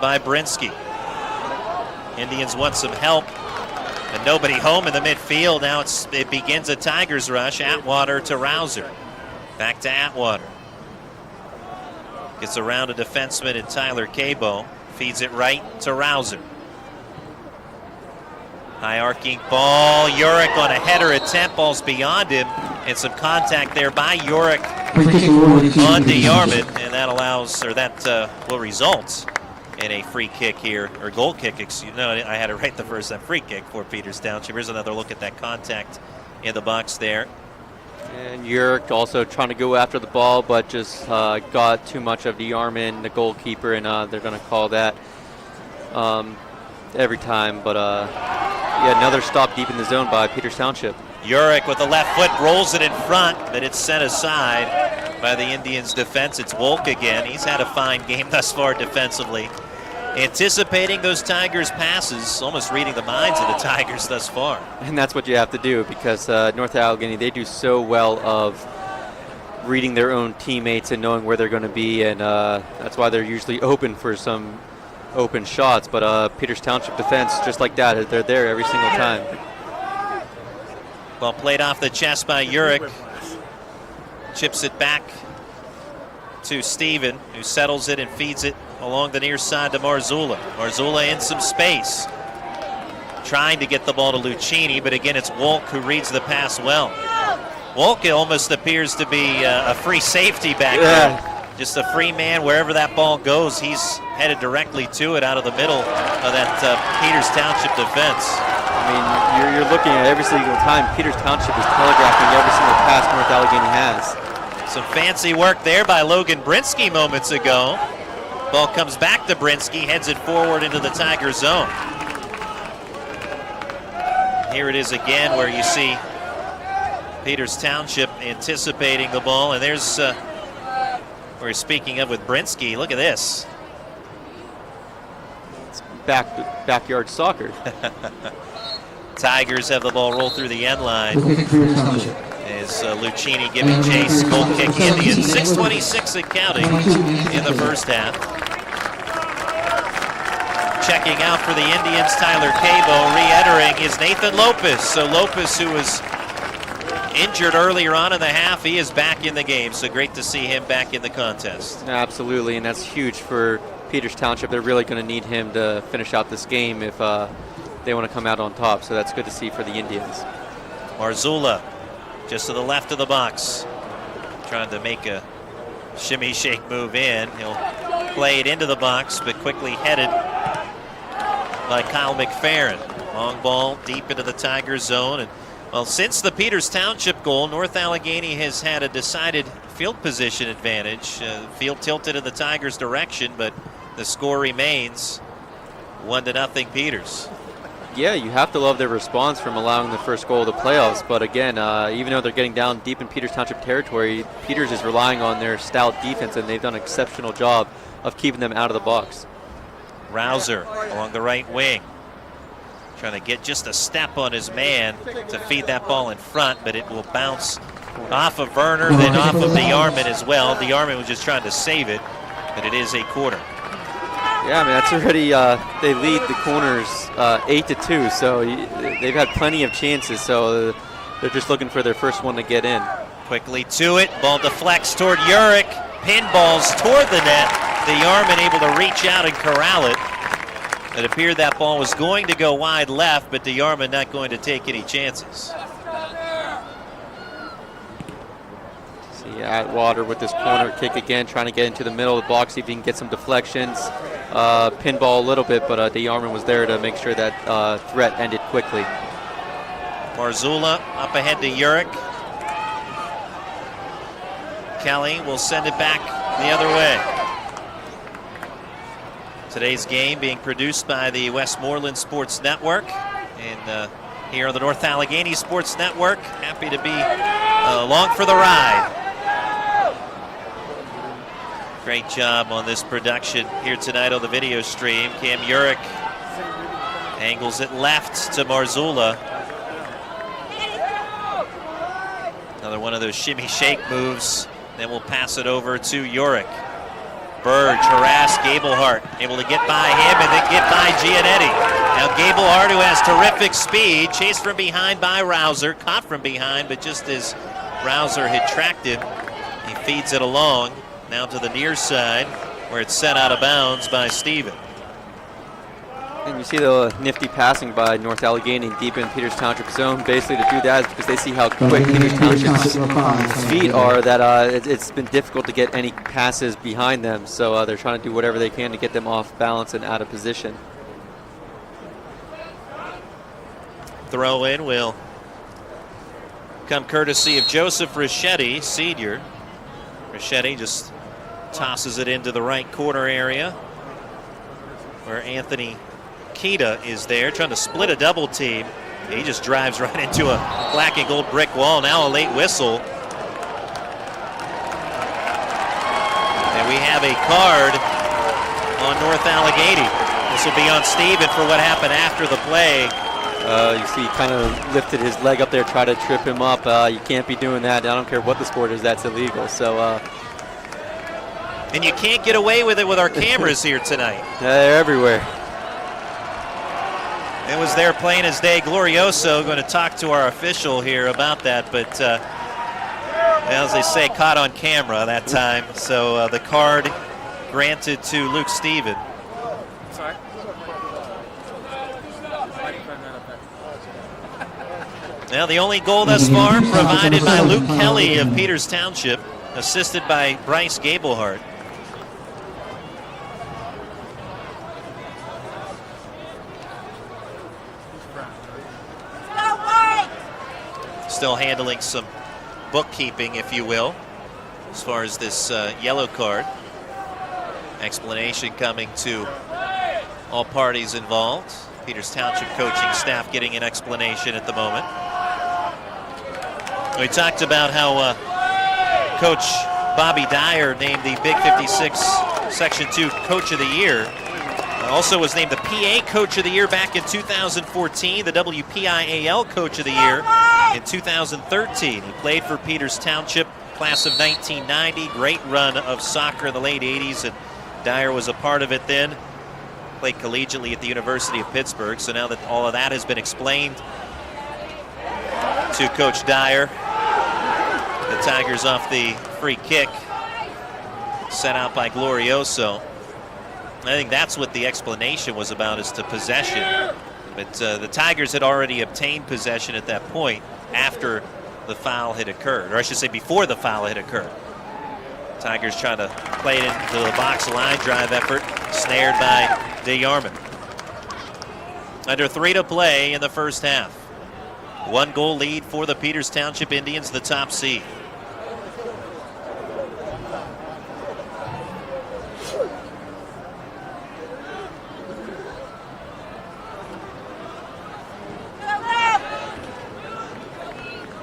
by Brinsky. Indians want some help, and nobody home in the midfield. Now it begins a Tigers rush. Atwater to Rouser. Back to Atwater. Gets around a defenseman in Tyler Cabo. Feeds it right to Rouser. High arcing ball. Urick on a header attempt. Ball's beyond him. And some contact there by Urick on DeYarman. And that allows, or that will result in a free kick here, or goal kick, excuse me. No, I had it right the first time. Free kick for Peters Township. Here's another look at that contact in the box there. And Urick also trying to go after the ball, but just got too much of DeYarman, the goalkeeper, and they're going to call that every time. But yeah, another stop deep in the zone by Peters Township. Urick with the left foot rolls it in front, but it's set aside by the Indians' defense. It's Wolk again. He's had a fine game thus far defensively. Anticipating those Tigers' passes, almost reading the minds of the Tigers thus far. And that's what you have to do, because North Allegheny, they do so well of reading their own teammates and knowing where they're going to be, and that's why they're usually open for some open shots. But Peters Township defense, just like that, they're there every single time. Well played off the chest by Urick. Chips it back to Steven, who settles it and feeds it along the near side to Marzullo. Marzullo in some space, trying to get the ball to Lucchini, but again it's Wolk who reads the pass well. Wolk almost appears to be a free safety back there. Just a free man. Wherever that ball goes, he's headed directly to it out of the middle of that Peters Township defense. I mean, you're looking at every single time Peters Township is telegraphing every single pass North Allegheny has. Some fancy work there by Logan Brinsky moments ago. Ball comes back to Brinsky, heads it forward into the Tiger zone. Here it is again where you see Peters Township anticipating the ball, and there's we're speaking of with Brinsky. Look at this. It's backyard soccer. Tigers have the ball roll through the end line. As Lucchini giving chase, goal kick Indians. 6:26 and counting in the first half. Checking out for the Indians, Tyler Cabo. Re-entering is Nathan Lopez. So Lopez, who was injured earlier on in the half, he is back in the game. So great to see him back in the contest. Absolutely, and that's huge for Peters Township. They're really going to need him to finish out this game if they want to come out on top. So that's good to see for the Indians. Marzullo just to the left of the box, trying to make a shimmy shake move in. He'll play it into the box, but quickly headed by Kyle McFerrin. Long ball deep into the Tiger zone. And well, since the Peters Township goal, North Allegheny has had a decided field position advantage. Field tilted in the Tigers' direction, but the score remains 1-0 Peters. Yeah, you have to love their response from allowing the first goal of the playoffs. But again, even though they're getting down deep in Peters Township territory, Peters is relying on their stout defense, and they've done an exceptional job of keeping them out of the box. Rouser along the right wing, trying to get just a step on his man to feed that ball in front, but it will bounce off of Werner, then off of DeYarman as well. DeYarman was just trying to save it, but it is a quarter. Yeah, I mean, that's already, they lead the corners 8-2, so they've had plenty of chances, so they're just looking for their first one to get in. Quickly to it, ball deflects toward Urick, pinballs toward the net. DeYarman able to reach out and corral it. It appeared that ball was going to go wide left, but DeYarman not going to take any chances. See Atwater with this corner kick again, trying to get into the middle of the block, see if he can get some deflections. Pinball a little bit, but DeYarman was there to make sure that threat ended quickly. Marzullo up ahead to Urick. Kelly will send it back the other way. Today's game being produced by the Westmoreland Sports Network and here on the North Allegheny Sports Network. Happy to be along for the ride. Great job on this production here tonight on the video stream. Cam Urick angles it left to Marzullo. Another one of those shimmy shake moves. Then we'll pass it over to Urick. Burge harassed Gablehart, able to get by him and then get by Giannetti. Now Gablehart, who has terrific speed, chased from behind by Rouser, caught from behind, but just as Rouser had tracked him, he feeds it along, now to the near side, where it's set out of bounds by Steven. And you see the nifty passing by North Allegheny deep in Peters Township zone. Basically to do that is because they see how quick Peters Township's feet are, that it's been difficult to get any passes behind them. So they're trying to do whatever they can to get them off balance and out of position. Throw in will come courtesy of Joseph Richetti, senior. Richetti just tosses it into the right corner area where Anthony Kita is there, trying to split a double team. He just drives right into a black and gold brick wall. Now a late whistle. And we have a card on North Allegheny. This will be on Steven for what happened after the play. You see he kind of lifted his leg up there, try to trip him up. You can't be doing that. I don't care what the sport is, that's illegal. So, and you can't get away with it with our cameras here tonight. They're everywhere. It was there plain as day. Glorioso going to talk to our official here about that, but as they say, caught on camera that time. So the card granted to Luke Steven. Sorry? Now the only goal thus far provided by Luke Kelly of Peters Township, assisted by Bryce Gablehart. Still handling some bookkeeping, if you will, as far as this yellow card. Explanation coming to all parties involved. Peters Township coaching staff getting an explanation at the moment. We talked about how Coach Bobby Dyer named the Big 56 Section 2 Coach of the Year. Also was named the PA Coach of the Year back in 2014, the WPIAL Coach of the Year in 2013. He played for Peters Township, class of 1990. Great run of soccer in the late 80s, and Dyer was a part of it then. Played collegiately at the University of Pittsburgh, so now that all of that has been explained to Coach Dyer, the Tigers off the free kick set out by Glorioso. I think that's what the explanation was about, as to possession. But the Tigers had already obtained possession at that point after the foul had occurred, or I should say before the foul had occurred. Tigers trying to play it into the box line drive effort, snared by DeYarman. Under 3 to play in the first half. 1 goal lead for the Peters Township Indians, the top seed.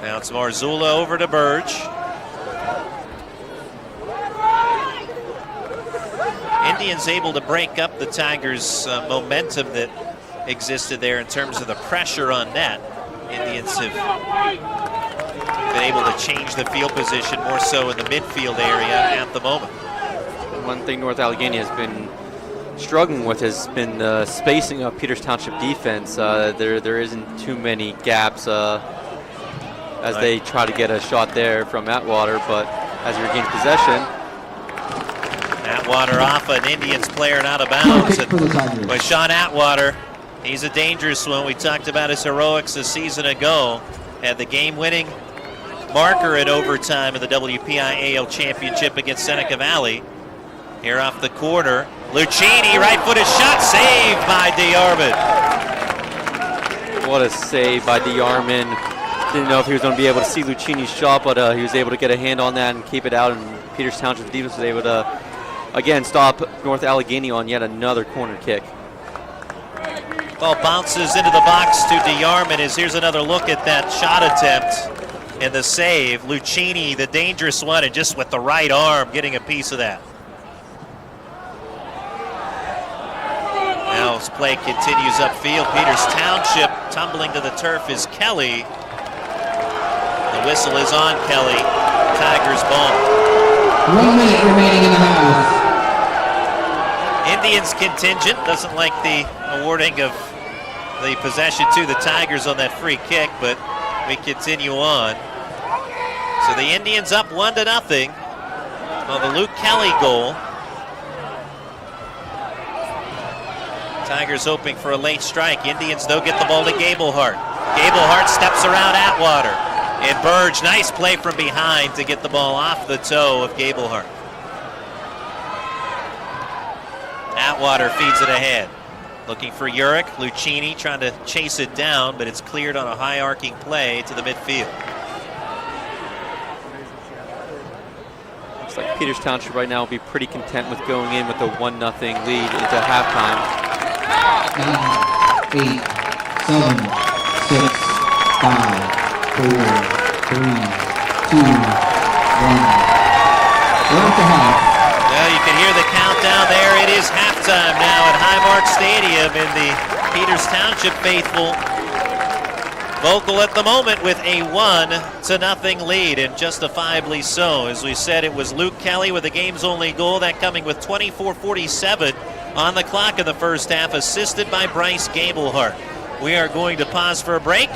Now it's Marzullo over to Burge. Indians able to break up the Tigers' momentum that existed there in terms of the pressure on net. Indians have been able to change the field position more so in the midfield area at the moment. One thing North Allegheny has been struggling with has been the spacing of Peters Township defense. There isn't too many gaps as they try to get a shot there from Atwater, but as he regains possession. Atwater off an Indians player and out of bounds. But Sean Atwater, he's a dangerous one. We talked about his heroics a season ago. Had the game-winning marker in overtime of the WPIAL Championship against Seneca Valley. Here off the corner, Lucchini, right-footed shot, saved by DeArmond. What a save by DeArmond. Didn't know if he was going to be able to see Lucchini's shot, but he was able to get a hand on that and keep it out, and Peters Township defense was able to, again, stop North Allegheny on yet another corner kick. Ball bounces into the box to DeArmond as here's another look at that shot attempt and the save. Lucchini, the dangerous one, and just with the right arm getting a piece of that. Now as play continues upfield, Peters Township tumbling to the turf is Kelly. The whistle is on Kelly. Tigers ball. 1 minute remaining in the half. Indians contingent doesn't like the awarding of the possession to the Tigers on that free kick, but we continue on. So the Indians up 1-0 on the Luke Kelly goal. Tigers hoping for a late strike. Indians, though, get the ball to Gablehart. Gablehart steps around Atwater. And Burge, nice play from behind to get the ball off the toe of Gablehart. Atwater feeds it ahead. Looking for Urich. Lucchini trying to chase it down, but it's cleared on a high arcing play to the midfield. Looks like Peters Township right now will be pretty content with going in with a 1-0 lead into halftime. 9, 8, 7, 6, 5, 4, 3, 2, 1. Left to half. Well, you can hear the countdown there. It is halftime now at Highmark Stadium, and the Peters Township faithful vocal at the moment with a 1-0 lead, and justifiably so. As we said, it was Luke Kelly with the game's only goal, that coming with 24:47 on the clock in the first half, assisted by Bryce Gablehart. We are going to pause for a break.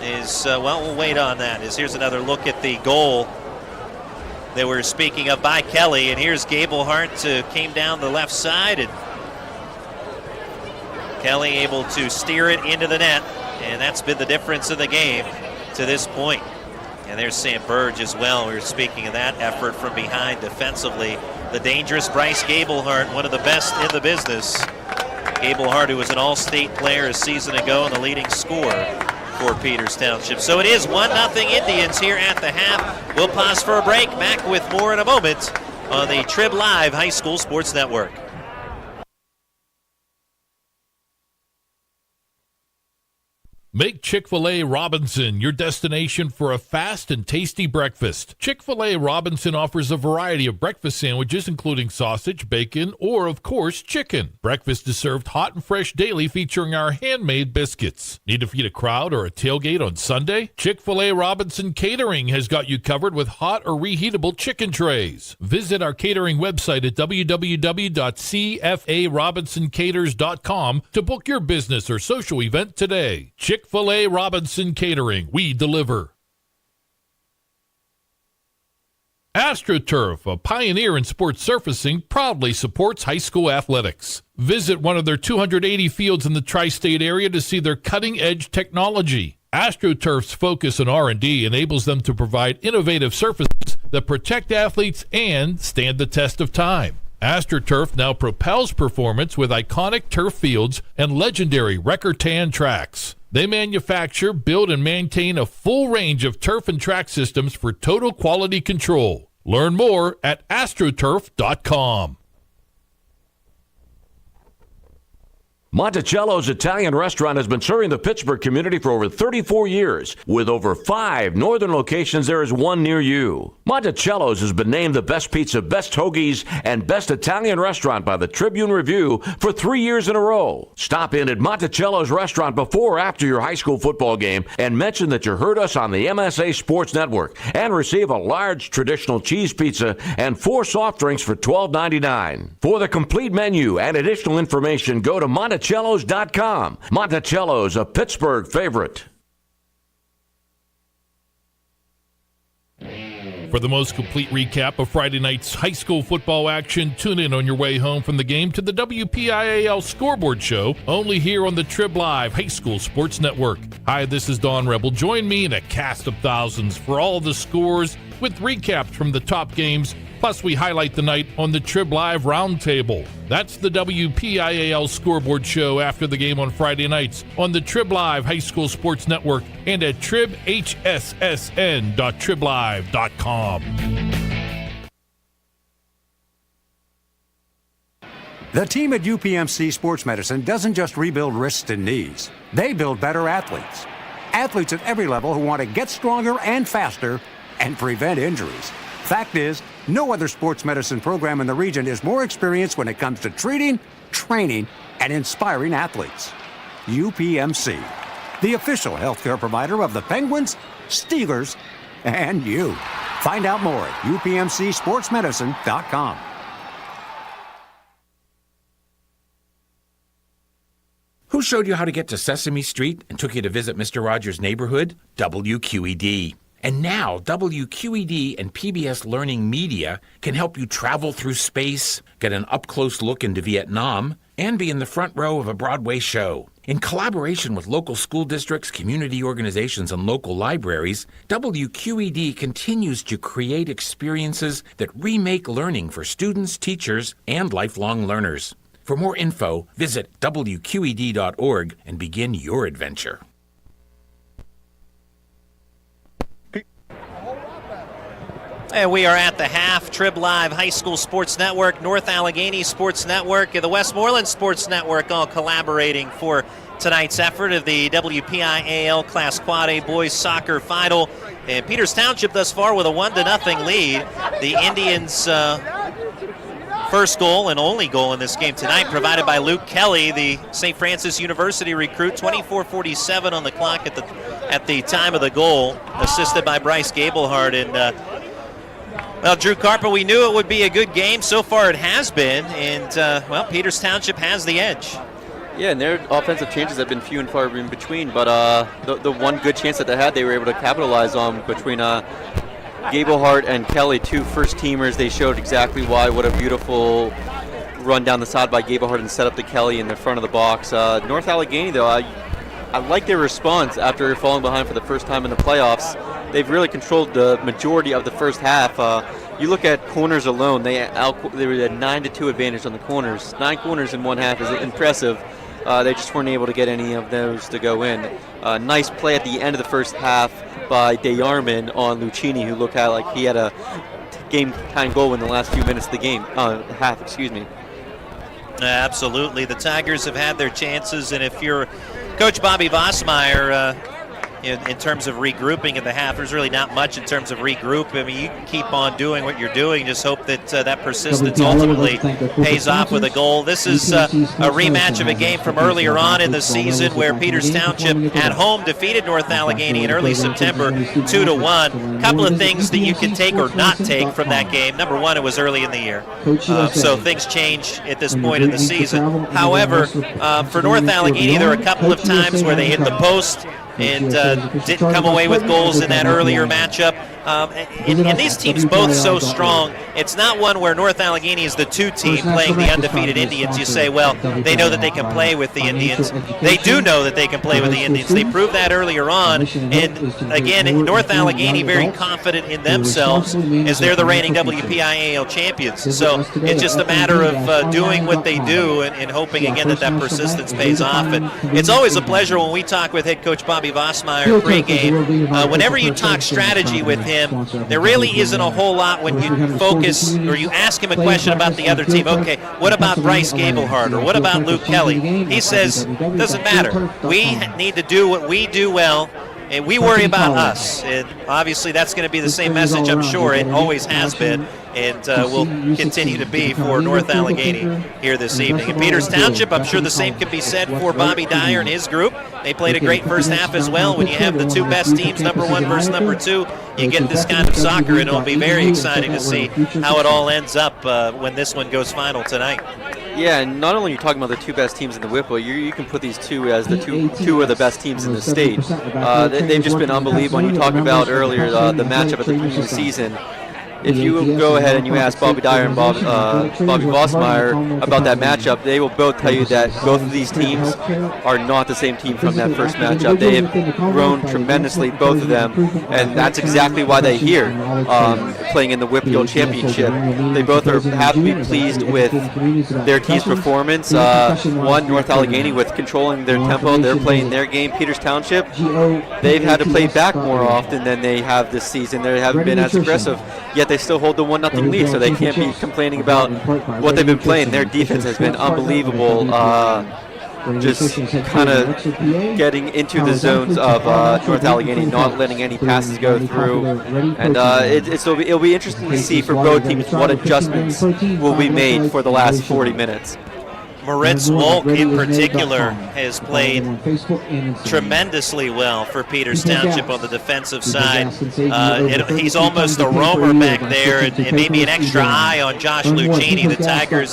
We'll wait on that. Here's another look at the goal that we're speaking of by Kelly, and here's Gablehart came down the left side, and Kelly able to steer it into the net, and that's been the difference in the game to this point. And there's Sam Burge as well. We were speaking of that effort from behind defensively. The dangerous Bryce Gablehart, one of the best in the business. Gablehart, who was an all-state player a season ago and the leading scorer for Peters Township. So it is 1-0 Indians here at the half. We'll pause for a break. Back with more in a moment on the Trib Live High School Sports Network. Make Chick-fil-A Robinson your destination for a fast and tasty breakfast. Chick-fil-A Robinson offers a variety of breakfast sandwiches, including sausage, bacon, or, of course, chicken. Breakfast is served hot and fresh daily, featuring our handmade biscuits. Need to feed a crowd or a tailgate on Sunday? Chick-fil-A Robinson Catering has got you covered with hot or reheatable chicken trays. Visit our catering website at www.cfarobinsoncaters.com to book your business or social event today. Chick-fil-A Robinson Catering. We deliver. AstroTurf, a pioneer in sports surfacing, proudly supports high school athletics. Visit one of their 280 fields in the tri-state area to see their cutting-edge technology. AstroTurf's focus on R&D enables them to provide innovative surfaces that protect athletes and stand the test of time. AstroTurf now propels performance with iconic turf fields and legendary Recor-Tan tracks. They manufacture, build, and maintain a full range of turf and track systems for total quality control. Learn more at astroturf.com. Monticello's Italian Restaurant has been serving the Pittsburgh community for over 34 years. With over 5 northern locations, there is one near you. Monticello's has been named the best pizza, best hoagies, and best Italian restaurant by the Tribune Review for 3 years in a row. Stop in at Monticello's restaurant before or after your high school football game and mention that you heard us on the MSA Sports Network and receive a large traditional cheese pizza and 4 soft drinks for $12.99. For the complete menu and additional information, go to Monticello's.com. Monticello's, a Pittsburgh favorite. For the most complete recap of Friday night's high school football action, tune in on your way home from the game to the WPIAL Scoreboard Show, only here on the Trib Live High School Sports Network. Hi, this is Don Rebel. Join me in a cast of thousands for all the scores with recaps from the top games. Plus, we highlight the night on the Trib Live Roundtable. That's the WPIAL Scoreboard Show after the game on Friday nights on the Trib Live High School Sports Network and at tribhssn.triblive.com. The team at UPMC Sports Medicine doesn't just rebuild wrists and knees. They build better athletes. Athletes at every level who want to get stronger and faster and prevent injuries. Fact is, no other sports medicine program in the region is more experienced when it comes to treating, training, and inspiring athletes. UPMC, the official healthcare provider of the Penguins, Steelers, and you. Find out more at upmcsportsmedicine.com. Who showed you how to get to Sesame Street and took you to visit Mr. Rogers' neighborhood? WQED. And now, WQED and PBS Learning Media can help you travel through space, get an up-close look into Vietnam, and be in the front row of a Broadway show. In collaboration with local school districts, community organizations, and local libraries, WQED continues to create experiences that remake learning for students, teachers, and lifelong learners. For more info, visit WQED.org and begin your adventure. And we are at the half. Trib Live High School Sports Network, North Allegheny Sports Network, and the Westmoreland Sports Network all collaborating for tonight's effort of the WPIAL Class Quad A Boys Soccer Final. And Peters Township thus far with a 1-0 lead. The Indians' first goal and only goal in this game tonight provided by Luke Kelly, the St. Francis University recruit. 24:47 on the clock at the time of the goal, assisted by Bryce Gablehart. And well, Drew Karpen, we knew it would be a good game. So far it has been, and, well, Peters Township has the edge. Yeah, and their offensive changes have been few and far in between, but the one good chance that they had, they were able to capitalize on between Gablehart and Kelly, two first-teamers. They showed exactly why. What a beautiful run down the side by Gablehart and set up to Kelly in the front of the box. North Allegheny, though, I like their response after falling behind for the first time in the playoffs. They've really controlled the majority of the first half. You look at corners alone, they had a 9-2 advantage on the corners. 9 corners in one half is impressive. They just weren't able to get any of those to go in. Nice play at the end of the first half by DeArmond on Lucchini, who looked like he had a game-time goal in the last few minutes of the game, half, excuse me. Absolutely. The Tigers have had their chances, and if you're Coach Bobby Vossmeyer, in terms of regrouping at the half, there's really not much in terms of regroup. I mean, you can keep on doing what you're doing. Just hope that that persistence ultimately pays off with a goal. This is a rematch of a game from earlier on in the season where Peters Township at home defeated North Allegheny in early September 2-1. A couple of things that you can take or not take from that game. Number one, it was early in the year, so things change at this point in the season. However, for North Allegheny, there were a couple of times where they hit the post and didn't come away with goals in that earlier matchup. And these teams both so strong. It's not one where North Allegheny is the 2 team playing the undefeated Indians. You say, well, they know that they can play with the Indians. They do know that they can play with the Indians. They proved that earlier on. And again, North Allegheny very confident in themselves as they're the reigning WPIAL champions. So it's just a matter of doing what they do and hoping again that persistence pays off. And it's always a pleasure when we talk with head coach Bobby Vossmeyer pregame. Whenever you talk strategy with him, there really isn't a whole lot when you focus or you ask him a question about the other team. Okay, what about Bryce Gablehart or what about Luke Kelly? He says, doesn't matter. We need to do what we do well, and we worry about us. And obviously that's going to be the same message, I'm sure. It always has been, and will continue to be for North Allegheny here this evening. In Peters Township, I'm sure the same can be said for Bobby Dyer and his group. They played a great first half as well. When you have the 2 best teams, number 1 versus number 2, you get this kind of soccer, and it'll be very exciting to see how it all ends up when this one goes final tonight. Yeah, and not only are you talking about the two best teams in the WPIAL, you can put these two as the two of the best teams in the state. They've just been unbelievable. When you talked about earlier the matchup at the beginning of the season, if you go ahead and you ask Bobby Dyer and Bobby Vossmeyer about that matchup, they will both tell you that both of these teams are not the same team from that first matchup. They have grown tremendously, both of them, and that's exactly why they're here playing in the WPIAL Championship. They both have to be pleased with their team's performance. One, North Allegheny, with controlling their tempo. They're playing their game. Peters Township, they've had to play back more often than they have this season. They haven't been as aggressive, yet they still hold the 1-0 lead, so they can't be complaining about what they've been playing. Their defense has been unbelievable, just kind of getting into the zones of North Allegheny, not letting any passes go through. And it'll be interesting to see for both teams what adjustments will be made for the last 40 minutes. Moritz Wolk in particular has played tremendously well for Peters Township on the defensive side. He's almost a roamer back there, and maybe an extra eye on Josh Lucchini. The Tigers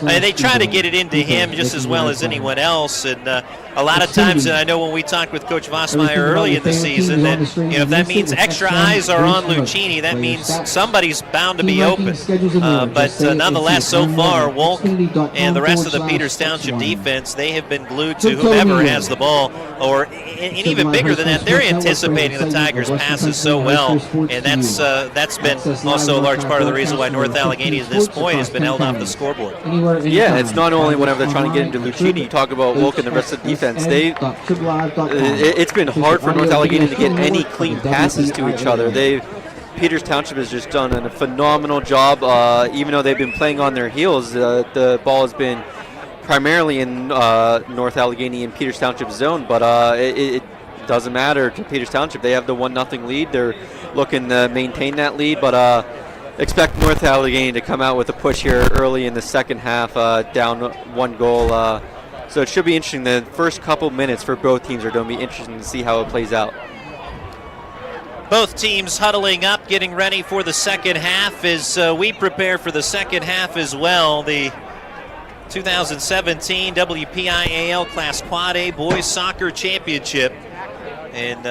they try to get it into him just as well as anyone else, and a lot of times, and I know when we talked with Coach Vossmeyer early in the season, that if that means extra eyes are on Lucchini, that means somebody's bound to be open. But nonetheless, so far, Wolk and the rest of the Peters Township defense, they have been glued to whoever has the ball, and even bigger than that, they're anticipating the Tigers' passes so well, and that's been also a large part of the reason why North Allegheny at this point has been held off the scoreboard. Yeah, it's not only whenever they're trying to get into Lucchini. You talk about Wolk and the rest of the defense. It's been hard for North Allegheny to get any clean passes to each other. Peters Township has just done a phenomenal job. Even though they've been playing on their heels, the ball has been primarily in North Allegheny and Peters Township zone, but it doesn't matter to Peters Township. They have the 1-0 lead. They're looking to maintain that lead, but expect North Allegheny to come out with a push here early in the second half, down 1 goal. So it should be interesting. The first couple minutes for both teams are going to be interesting to see how it plays out. Both teams huddling up, getting ready for the second half as we prepare for the second half as well. The 2017 WPIAL Class Quad A Boys Soccer Championship. And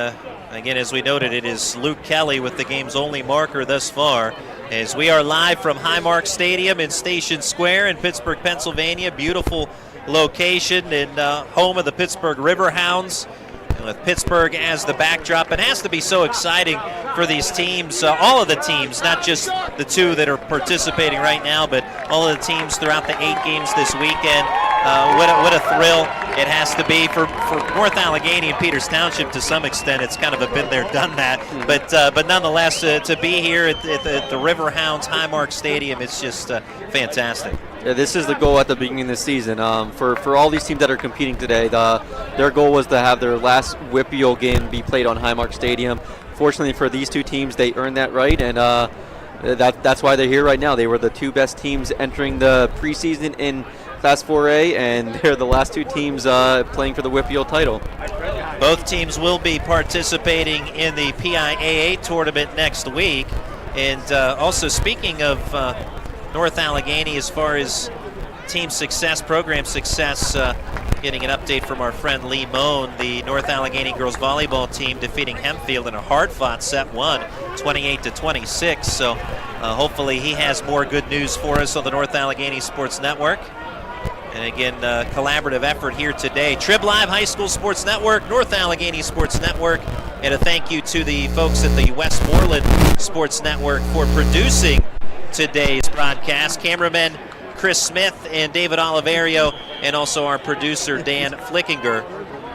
again, as we noted, it is Luke Kelly with the game's only marker thus far. As we are live from Highmark Stadium in Station Square in Pittsburgh, Pennsylvania. Beautiful location and home of the Pittsburgh Riverhounds, and with Pittsburgh as the backdrop. It has to be so exciting for these teams, all of the teams, not just the two that are participating right now, but all of the teams throughout the 8 games this weekend. What a thrill it has to be for North Allegheny and Peters Township. To some extent, it's kind of a been there, done that. But nonetheless, to be here at the Riverhounds Highmark Stadium, it's just fantastic. Yeah, this is the goal at the beginning of the season. For all these teams that are competing today, their goal was to have their last WPIAL game be played on Highmark Stadium. Fortunately for these two teams, they earned that right, and that's why they're here right now. They were the two best teams entering the preseason in Class 4A, and they're the last two teams playing for the WPIAL title. Both teams will be participating in the PIAA tournament next week. And also, speaking of North Allegheny, as far as team success, program success, getting an update from our friend Lee Moan. The North Allegheny girls volleyball team defeating Hempfield in a hard-fought set 1, 28-26. So hopefully he has more good news for us on the North Allegheny Sports Network. And again, collaborative effort here today. Trib Live High School Sports Network, North Allegheny Sports Network, and a thank you to the folks at the Westmoreland Sports Network for producing today's broadcast. Cameramen Chris Smith and David Oliverio, and also our producer Dan Flickinger.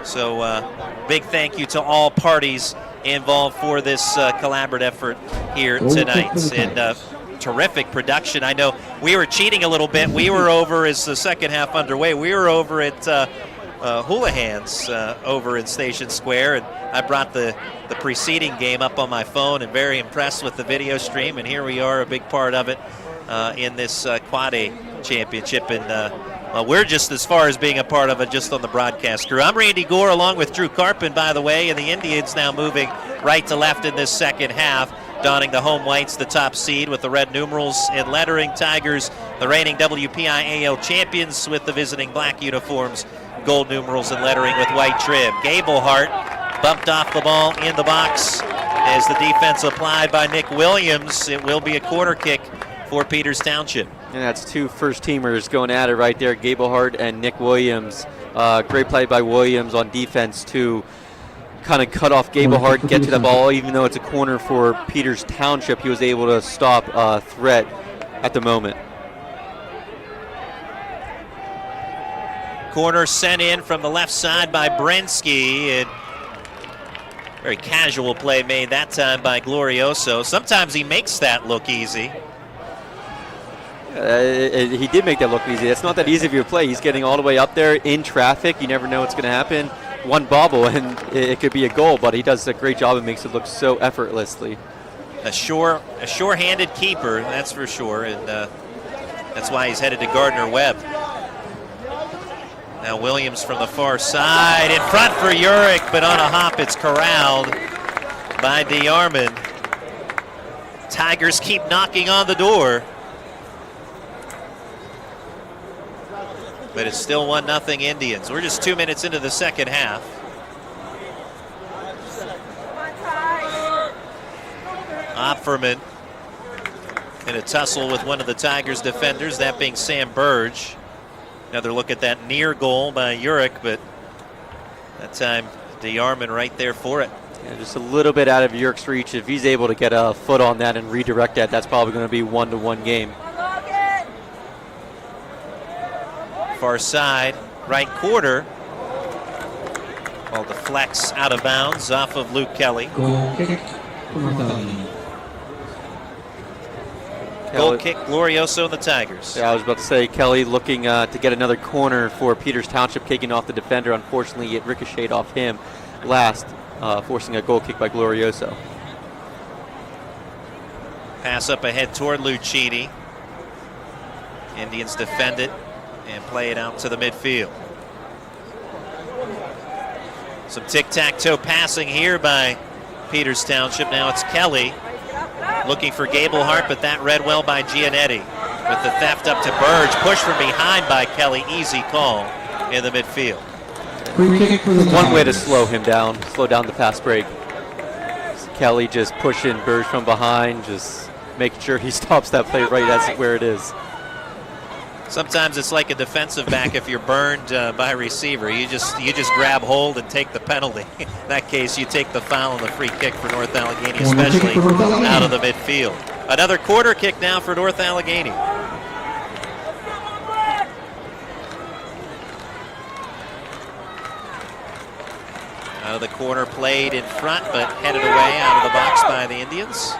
So big thank you to all parties involved for this collaborative effort here tonight. And terrific production. I know we were cheating a little bit. We were over as the second half underway. We were over at Houlihan's over in Station Square, and I brought the preceding game up on my phone and very impressed with the video stream, and here we are, a big part of it in this Quad A Championship. And we're just as far as being a part of it just on the broadcast crew. I'm Randy Gore along with Drew Karpen, by the way, and the Indians now moving right to left in this second half, donning the home whites, the top seed with the red numerals and lettering. Tigers The reigning WPIAL champions with the visiting black uniforms, gold numerals and lettering with white trim. Gablehart bumped off the ball in the box as the defense applied by Nick Williams. It will be a corner kick for Peters Township. And that's two first-teamers going at it right there, Gablehart and Nick Williams. Great play by Williams on defense to kind of cut off Gablehart, get to the ball. Even though it's a corner for Peters Township, he was able to stop a threat at the moment. Corner sent in from the left side by Brensky. And very casual play made that time by Glorioso. Sometimes he makes that look easy. He did make that look easy. It's not that easy of a play. He's getting all the way up there in traffic. You never know what's going to happen. One bobble and it could be a goal, but he does a great job and makes it look so effortlessly. A sure-handed keeper, that's for sure, and that's why he's headed to Gardner-Webb. Now Williams from the far side, in front for Urick, but on a hop it's corralled by DeArmond. Tigers keep knocking on the door. But it's still 1-0 Indians. We're just 2 minutes into the second half. Opferman in a tussle with one of the Tigers defenders, that being Sam Burge. Another look at that near goal by Urick, but that time DeArmond right there for it. Yeah, just a little bit out of Urick's reach. If he's able to get a foot on that and redirect that, that's probably going to be 1-1 game. Far side, right quarter. Ball deflects out of bounds off of Luke Kelly. Goal kick for North Allegheny. Goal kick, Glorioso and the Tigers. Yeah, I was about to say, Kelly looking to get another corner for Peters Township, kicking off the defender. Unfortunately, it ricocheted off him last, forcing a goal kick by Glorioso. Pass up ahead toward Lucchini. Indians defend it and play it out to the midfield. Some tic-tac-toe passing here by Peters Township. Now it's Kelly looking for Gablehart, but that read well by Giannetti. With the theft up to Burge, pushed from behind by Kelly. Easy call in the midfield. One way to slow him down, slow down the fast break. Kelly just pushing Burge from behind, just making sure he stops that play right as where it is. Sometimes it's like a defensive back if you're burned by a receiver. You just grab hold and take the penalty. In that case, you take the foul and the free kick for North Allegheny, especially out of the midfield. Another quarter kick now for North Allegheny. Out of the corner, played in front, but headed away out of the box by the Indians.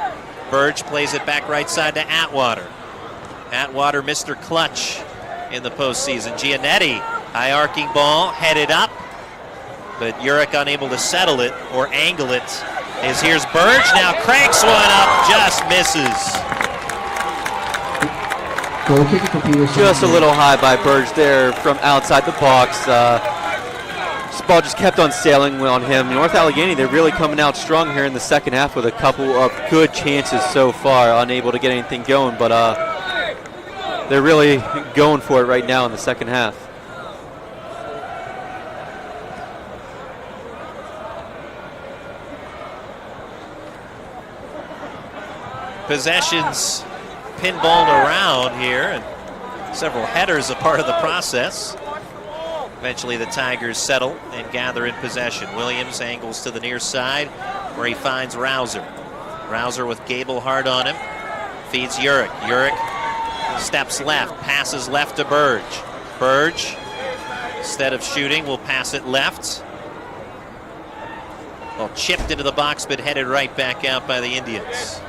Burge plays it back right side to Atwater. Atwater, Mr. Clutch in the postseason. Giannetti, high arcing ball, headed up, but Urick unable to settle it or angle it. As here's Burge, now cranks one up, just misses. Just a little high by Burge there from outside the box. This ball just kept on sailing on him. North Allegheny, they're really coming out strong here in the second half with a couple of good chances so far. Unable to get anything going, but they're really going for it right now in the second half. Possessions pinballed around here, and several headers a part of the process. Eventually the Tigers settle and gather in possession. Williams angles to the near side where he finds Rouser. Rouser with Gablehart on him. Feeds Urick. Urick steps left, passes left to Burge. Burge, instead of shooting, will pass it left. Well, chipped into the box, but headed right back out by the Indians.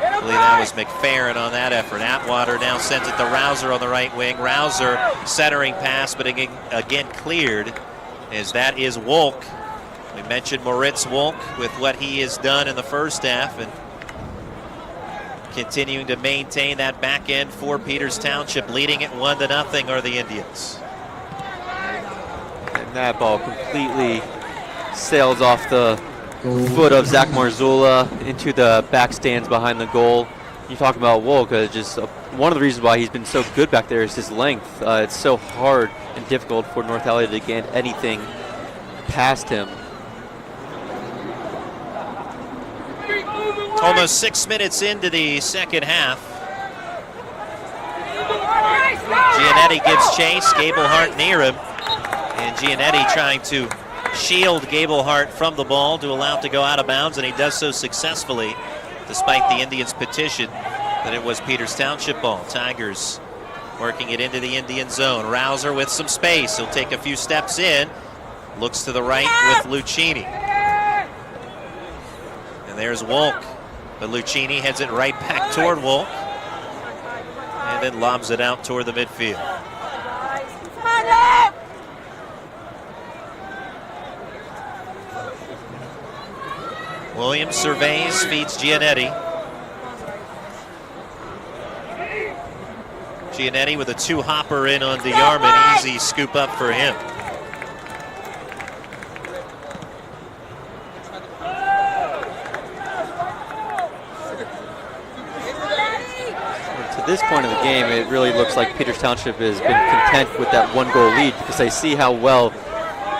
I believe that was McFerrin on that effort. Atwater now sends it to Rouser on the right wing. Rouser centering pass, but again cleared, as that is Wolk. We mentioned Moritz Wolk with what he has done in the first half, and continuing to maintain that back end for Peters Township, leading it 1-0 are the Indians. And that ball completely sails off the foot of Zach Marzullo into the back stands behind the goal. You talk about Wolk, just one of the reasons why he's been so good back there is his length. It's so hard and difficult for North Allegheny to get anything past him. Almost 6 minutes into the second half. Giannetti gives chase, Gablehart near him. And Giannetti trying to shield Gablehart from the ball to allow it to go out of bounds, and he does so successfully, despite the Indians' petition that it was Peters Township ball. Tigers working it into the Indian zone. Rouser with some space. He'll take a few steps in. Looks to the right with Lucchini. And there's Wolk. But Lucchini heads it right back toward Wolk. And then lobs it out toward the midfield. Williams surveys, feeds Giannetti. Giannetti with a two-hopper in on DeYarman. Easy scoop up for him. To this point of the game, it really looks like Peters Township has been content with that one-goal lead because they see how well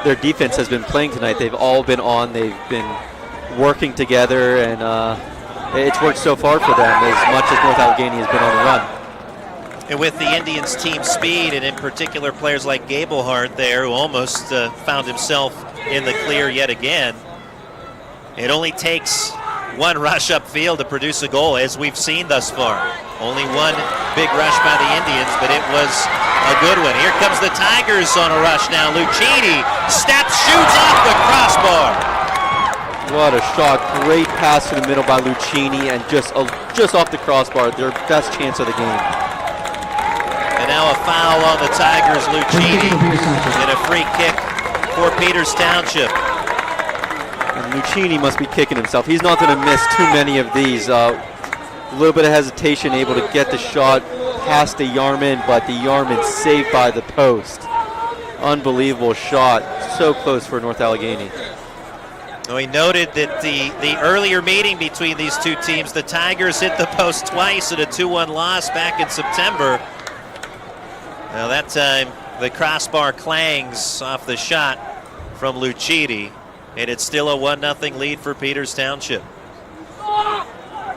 their defense has been playing tonight. They've all been on. They've been working together, and it's worked so far for them as much as North Allegheny has been on the run. And with the Indians' team speed, and in particular players like Gablehart there, who almost found himself in the clear yet again, it only takes one rush upfield to produce a goal, as we've seen thus far. Only one big rush by the Indians, but it was a good one. Here comes the Tigers on a rush now. Lucchini steps, shoots off the crossbar. What a shot. Great pass to the middle by Lucchini, and just off the crossbar, their best chance of the game. And now a foul on the Tigers, Lucchini, and a free kick for Peters Township. And Lucchini must be kicking himself. He's not going to miss too many of these. A little bit of hesitation, able to get the shot past DeYarman, but DeYarman saved by the post. Unbelievable shot. So close for North Allegheny. We noted that the earlier meeting between these two teams, the Tigers hit the post twice in a 2-1 loss back in September. Now that time, the crossbar clangs off the shot from Lucchini, and it's still a 1-0 lead for Peters Township.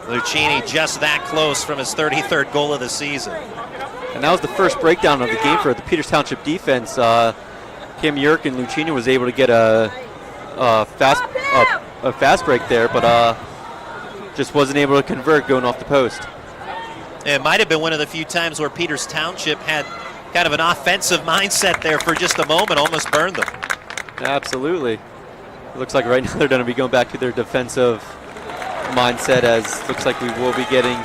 Lucchini just that close from his 33rd goal of the season. And that was the first breakdown of the game for the Peters Township defense. Kim Yerk and Lucchini was able to get a fast break there, but just wasn't able to convert going off the post. It might have been one of the few times where Peters Township had kind of an offensive mindset there for just a moment, almost burned them. Absolutely. It looks like right now they're going to be going back to their defensive mindset, as looks like we will be getting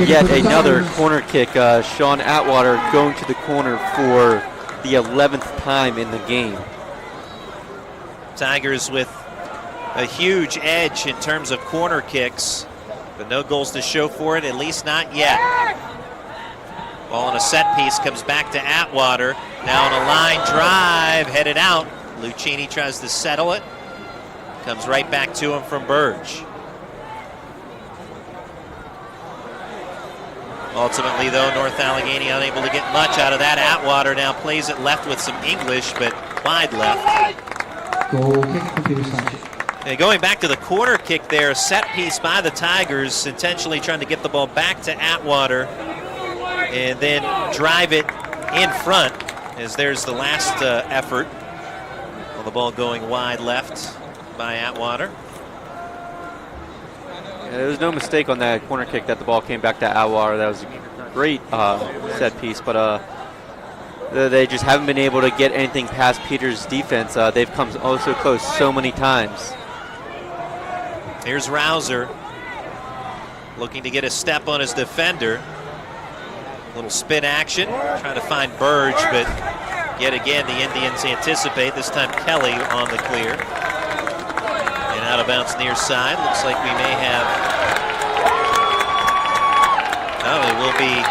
yet another corner kick. Sean Atwater going to the corner for the 11th time in the game. Tigers with a huge edge in terms of corner kicks, but no goals to show for it, at least not yet. Ball on a set piece comes back to Atwater. Now on a line drive, headed out. Lucchini tries to settle it. Comes right back to him from Burge. Ultimately, though, North Allegheny unable to get much out of that. Atwater now plays it left with some English, but wide left. Goal kick for Peters Township. And going back to the corner kick there, set piece by the Tigers, intentionally trying to get the ball back to Atwater and then drive it in front, as there's the last effort. Well, the ball going wide left by Atwater. Yeah, there was no mistake on that corner kick that the ball came back to Atwater. That was a great set piece, but they just haven't been able to get anything past Peters' defense. They've come oh so close so many times. Here's Rouser looking to get a step on his defender. A little spin action, trying to find Burge, but yet again the Indians anticipate, this time Kelly on the clear. And out of bounds near side. Looks like we may have, oh, it will be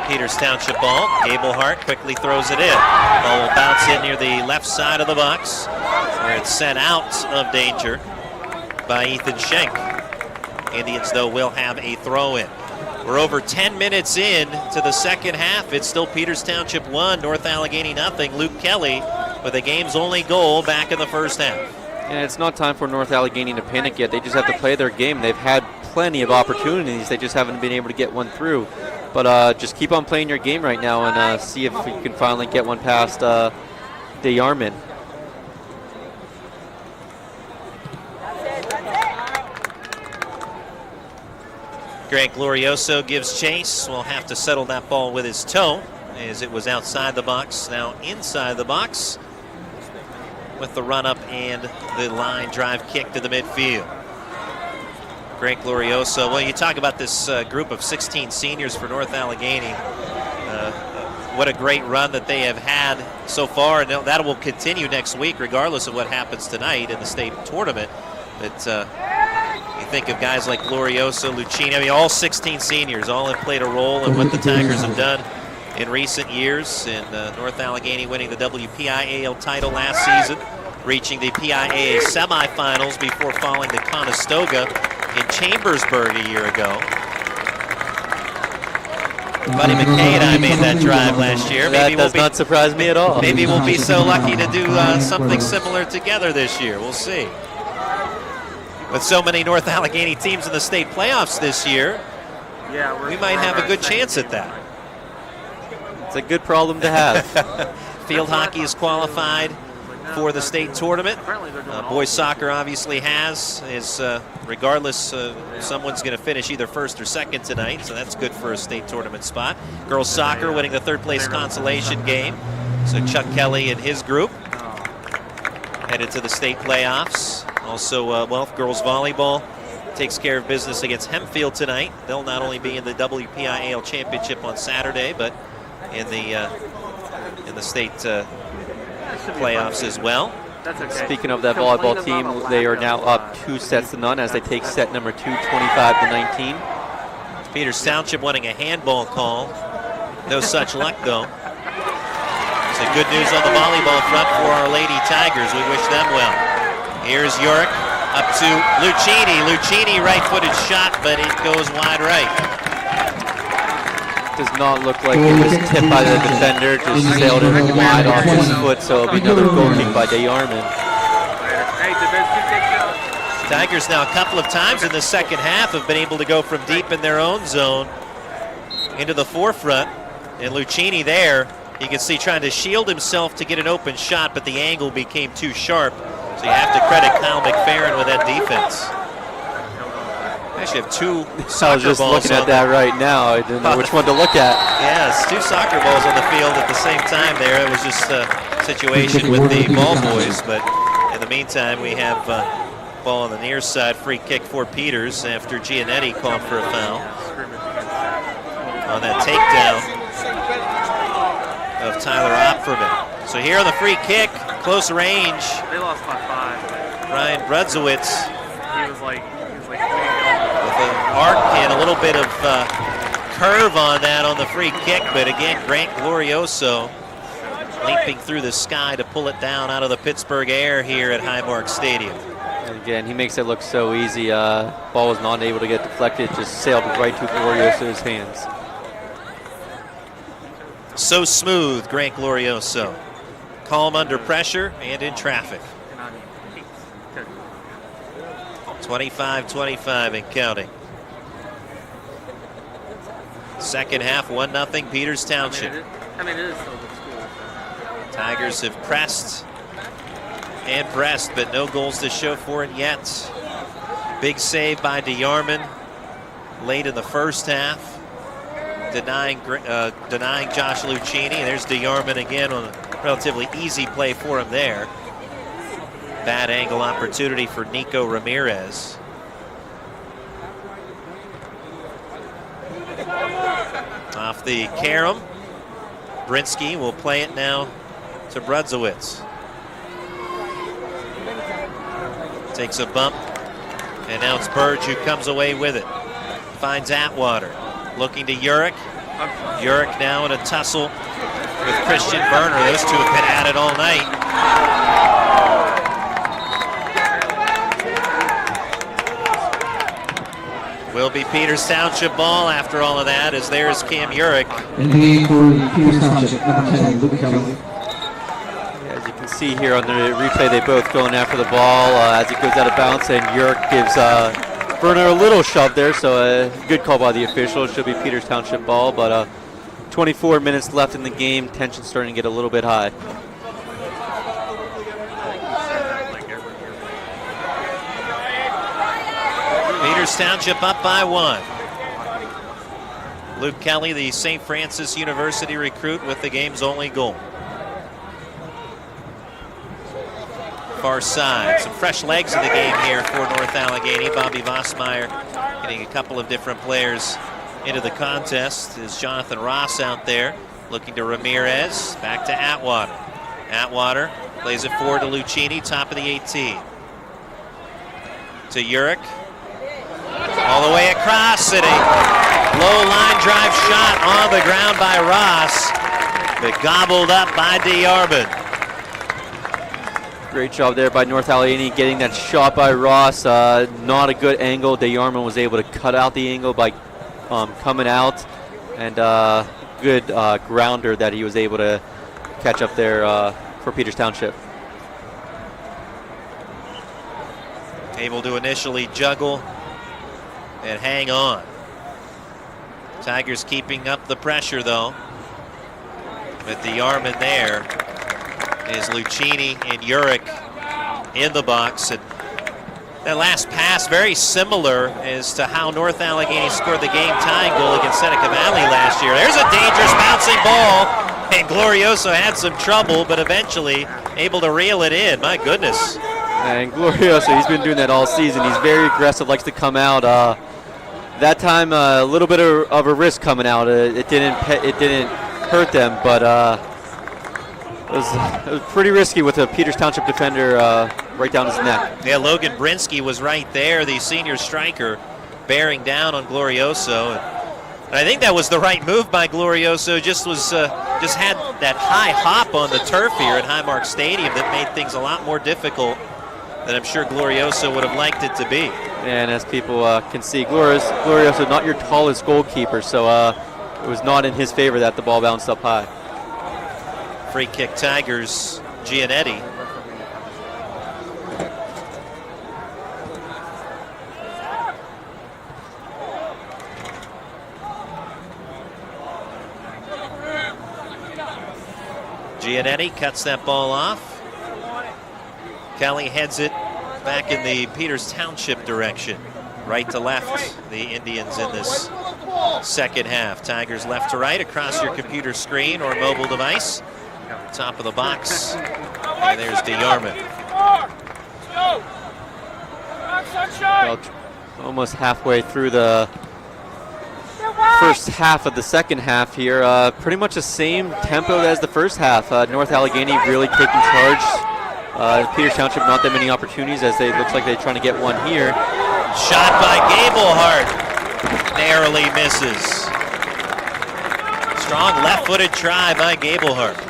Peters Township ball. Gablehart quickly throws it in. Ball will bounce in near the left side of the box, where it's sent out of danger by Ethan Schenk. Indians, though, will have a throw-in. We're over 10 minutes in to the second half. It's still Peters Township 1, North Allegheny nothing. Luke Kelly with the game's only goal back in the first half. And it's not time for North Allegheny to panic yet. They just have to play their game. They've had plenty of opportunities. They just haven't been able to get one through. But just keep on playing your game right now and see if you can finally get one past DeYarman. Grant Glorioso gives chase. Will have to settle that ball with his toe as it was outside the box, now inside the box with the run-up and the line drive kick to the midfield. Grant Glorioso, well, you talk about this group of 16 seniors for North Allegheny. What a great run that they have had so far, and that will continue next week regardless of what happens tonight in the state tournament. But you think of guys like Glorioso, Lucchini, I mean, all 16 seniors, all have played a role in what the Tigers have done in recent years. And North Allegheny winning the WPIAL title last season, reaching the PIAA semifinals before falling to Conestoga in Chambersburg a year ago. Buddy McKay and I made that drive last year. That does not surprise me at all. Maybe we'll be so lucky to do something similar together this year. We'll see. With so many North Allegheny teams in the state playoffs this year, we might have a good chance at that. It's a good problem to have. Field hockey is qualified for the state tournament. Boys soccer obviously has. Regardless, someone's going to finish either first or second tonight, so that's good for a state tournament spot. Girls soccer winning the third place consolation game. So Chuck Kelly and his group headed to the state playoffs. Also, girls volleyball takes care of business against Hempfield tonight. They'll not only be in the WPIAL championship on Saturday, but in the state playoffs as well. Speaking of that volleyball team, they are now up 2-0 as they take set number 2, 25-19. Peters Township wanting a handball call. No such luck, though. So good news on the volleyball front for our Lady Tigers. We wish them well. Here's York up to Lucchini. Lucchini right-footed shot, but it goes wide right. Does not look like it was tipped by the defender. Just sailed it wide off his foot, so it'll be another goal kick by DeYarman. Tigers now a couple of times in the second half have been able to go from deep in their own zone into the forefront. And Lucchini there, you can see trying to shield himself to get an open shot, but the angle became too sharp. So you have to credit Kyle McFerrin with that defense. I actually have two soccer balls. I was just looking at that right now. I didn't know which one to look at. Yes, two soccer balls on the field at the same time there. It was just a situation with the ball boys, but in the meantime, we have ball on the near side, free kick for Peters after Giannetti called for a foul on that takedown of Tyler Opferman. So here on the free kick, close range. They lost by 5. Ryan Brudzowitz. He was like with an arc and a little bit of curve on that on the free kick, but again, Grant Glorioso leaping through the sky to pull it down out of the Pittsburgh air here at Highmark Stadium. And again, he makes it look so easy. Ball was not able to get deflected, just sailed right to Glorioso's hands. So smooth, Grant Glorioso. Calm under pressure and in traffic. 25-25 and counting. Second half, 1-0 Peters Township. I mean, it is still a good school. Tigers have pressed and pressed, but no goals to show for it yet. Big save by DeYarman late in the first half, denying Josh Lucchini. There's DeYarman again on a relatively easy play for him there. Bad angle opportunity for Nico Ramirez. Off the carom, Brinsky will play it now to Brudzowitz. Takes a bump, and now it's Burge who comes away with it. Finds Atwater, looking to Urick. Urick now in a tussle with Christian Berner. Those two have been at it all night. Will be Peters Township ball after all of that, as there's Cam Urich. In the game for Peters Township, number 10, Luke Kelly. As you can see here on the replay, they both going after the ball as it goes out of bounds, and Urich gives Berner a little shove there, so a good call by the official. It should be Peters Township ball, but 24 minutes left in the game. Tension starting to get a little bit high. Peters Township up by 1. Luke Kelly, the St. Francis University recruit, with the game's only goal. Far side, some fresh legs in the game here for North Allegheny. Bobby Vossmeyer getting a couple of different players into the contest. Is Jonathan Ross out there looking to Ramirez, back to Atwater. Atwater plays it forward to Lucchini, top of the 18. To Urich. All the way across, and a low line drive shot on the ground by Ross, but gobbled up by DeYarman. Great job there by North Allegheny getting that shot by Ross. Not a good angle. DeYarman was able to cut out the angle by coming out, and good grounder that he was able to catch up there for Peters Township. Able to initially juggle and hang on. Tigers keeping up the pressure though. With DeYarman there is Lucchini and Urich in the box. And that last pass very similar as to how North Allegheny scored the game-tying goal against Seneca Valley last year. There's a dangerous bouncing ball, and Glorioso had some trouble, but eventually able to reel it in. My goodness. And Glorioso, he's been doing that all season. He's very aggressive, likes to come out. That time, a little bit of a risk coming out. It didn't hurt them, but it was pretty risky with a Peters Township defender right down his neck. Yeah, Logan Brinsky was right there, the senior striker, bearing down on Glorioso. And I think that was the right move by Glorioso. Just had that high hop on the turf here at Highmark Stadium that made things a lot more difficult than I'm sure Glorioso would have liked it to be. And as people can see, Glorioso not your tallest goalkeeper, so it was not in his favor that the ball bounced up high. Free kick Tigers, Gianetti. Gianetti cuts that ball off. Kelly heads it back in the Peters Township direction. Right to left, the Indians in this second half. Tigers left to right across your computer screen or mobile device. Top of the box. And there's DeYarman. Well, almost halfway through the first half of the second half here. Pretty much the same tempo as the first half. North Allegheny really taking charge. Peters Township not that many opportunities as they looks like they're trying to get one here. Shot by Gablehart. Narrowly misses. Strong left-footed try by Gablehart.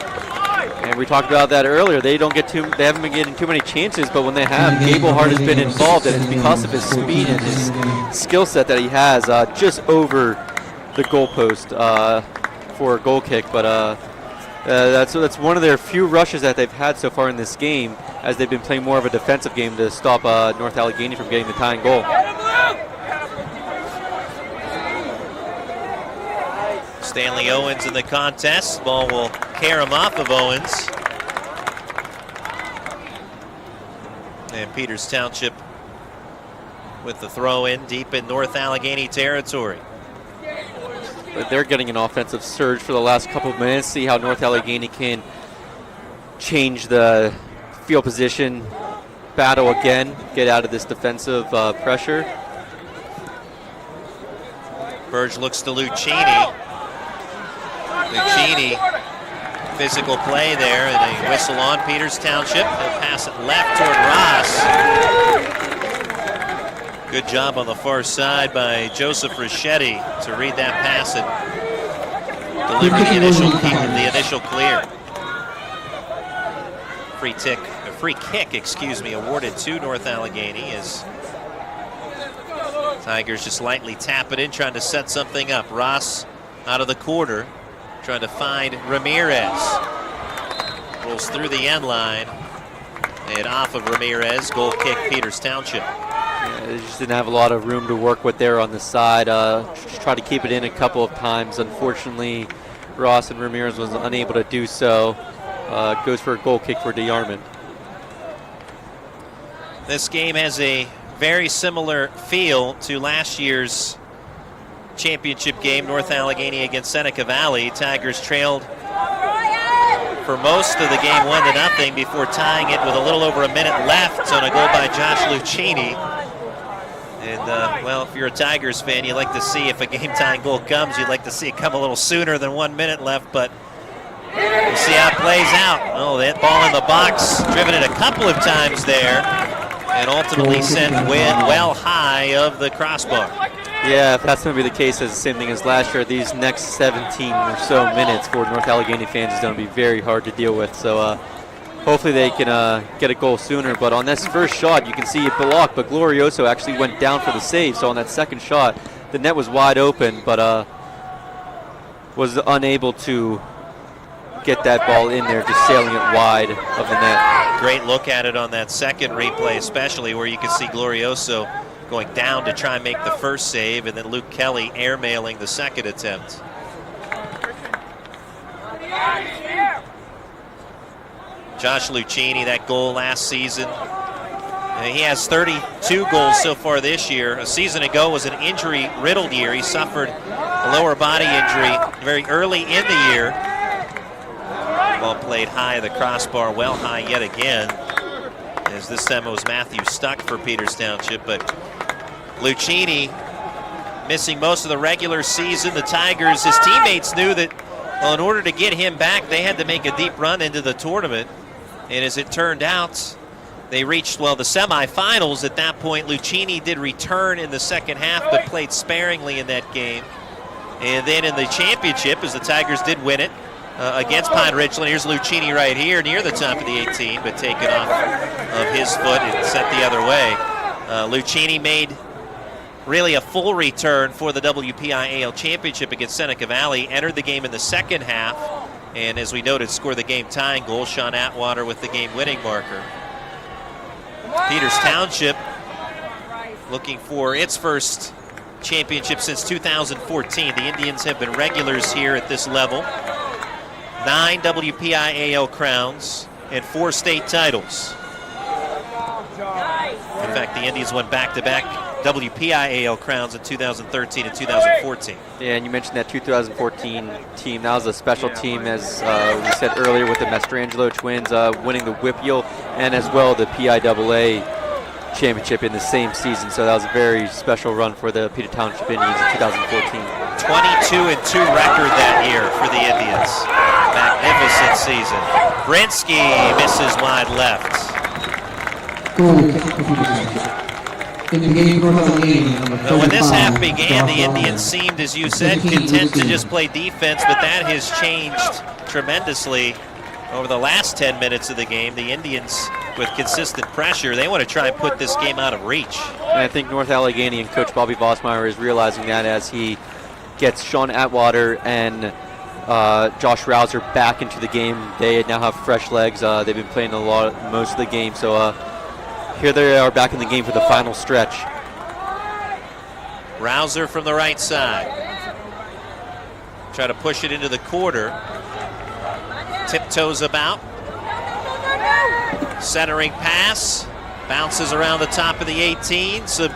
And we talked about that earlier. They haven't been getting too many chances, but when they have, Gablehart has been involved, and it's because of his speed and his skill set that he has just over the goalpost for a goal kick. But that's one of their few rushes that they've had so far in this game, as they've been playing more of a defensive game to stop North Allegheny from getting the tying goal. Stanley Owens in the contest. Ball will carry him off of Owens. And Peters Township with the throw in deep in North Allegheny territory. But they're getting an offensive surge for the last couple of minutes. See how North Allegheny can change the field position, battle again, get out of this defensive pressure. Burge looks to Lucchini. Lucchini, physical play there, and a whistle on Peters Township. He'll pass it left toward Ross. Good job on the far side by Joseph Richetti to read that pass and deliver the initial clear. Free kick, awarded to North Allegheny as Tigers just lightly tap it in, trying to set something up. Ross out of the corner, trying to find Ramirez. Rolls through the end line and off of Ramirez. Goal kick, Peters Township. Yeah, they just didn't have a lot of room to work with there on the side. Just tried to keep it in a couple of times. Unfortunately, Ross and Ramirez was unable to do so. Goes for a goal kick for DeArmond. This game has a very similar feel to last year's championship game, North Allegheny against Seneca Valley. Tigers trailed for most of the game 1-0 before tying it with a little over a minute left on a goal by Josh Lucchini. And, well, if you're a Tigers fan, you like to see if a game-tying goal comes, you'd like to see it come a little sooner than 1 minute left, but we'll see how it plays out. Oh, that ball in the box, driven it a couple of times there, and ultimately sent well high of the crossbar. Yeah, if that's going to be the case, it's the same thing as last year. These next 17 or so minutes for North Allegheny fans is going to be very hard to deal with. So hopefully they can get a goal sooner. But on this first shot, you can see it blocked, but Glorioso actually went down for the save. So on that second shot, the net was wide open, but was unable to get that ball in there, just sailing it wide of the net. Great look at it on that second replay, especially where you can see Glorioso going down to try and make the first save, and then Luke Kelly airmailing the second attempt. Josh Lucchini, that goal last season. He has 32 goals so far this year. A season ago was an injury-riddled year. He suffered a lower body injury very early in the year. Ball played high, the crossbar well high yet again, as this time it was Matthew Stuck for Peters Township. But Lucchini missing most of the regular season. The Tigers, his teammates knew that, well, in order to get him back, they had to make a deep run into the tournament. And as it turned out, they reached, well, the semifinals. At that point, Lucchini did return in the second half, but played sparingly in that game. And then in the championship, as the Tigers did win it, against Pine Ridgeland. Here's Lucchini right here near the top of the 18, but taken off of his foot and sent the other way. Lucchini made really a full return for the WPIAL Championship against Seneca Valley, entered the game in the second half, and as we noted, scored the game-tying goal. Sean Atwater with the game-winning marker. Peters Township looking for its first championship since 2014. The Indians have been regulars here at this level. 9 WPIAL crowns and 4 state titles. In fact, the Indians won back-to-back WPIAL crowns in 2013 and 2014. Yeah, and you mentioned that 2014 team. That was a special team, as we said earlier, with the Mastrangelo twins winning the WPIAL and as well the PIAA championship in the same season. So that was a very special run for the Peters Township Indians in 2014. 22-2 record that year for the Indians. Magnificent season. Brinsky misses wide left. When this half began, the Indians seemed, as you said, content to just play defense, but that has changed tremendously over the last 10 minutes of the game. The Indians, with consistent pressure, they want to try and put this game out of reach. And I think North Allegheny and Coach Bobby Vossmeyer is realizing that as he gets Sean Atwater and Josh Rouser back into the game. They now have fresh legs. They've been playing most of the game. So here they are back in the game for the final stretch. Rouser from the right side. Try to push it into the quarter. Tiptoes about. Centering pass. Bounces around the top of the 18. Some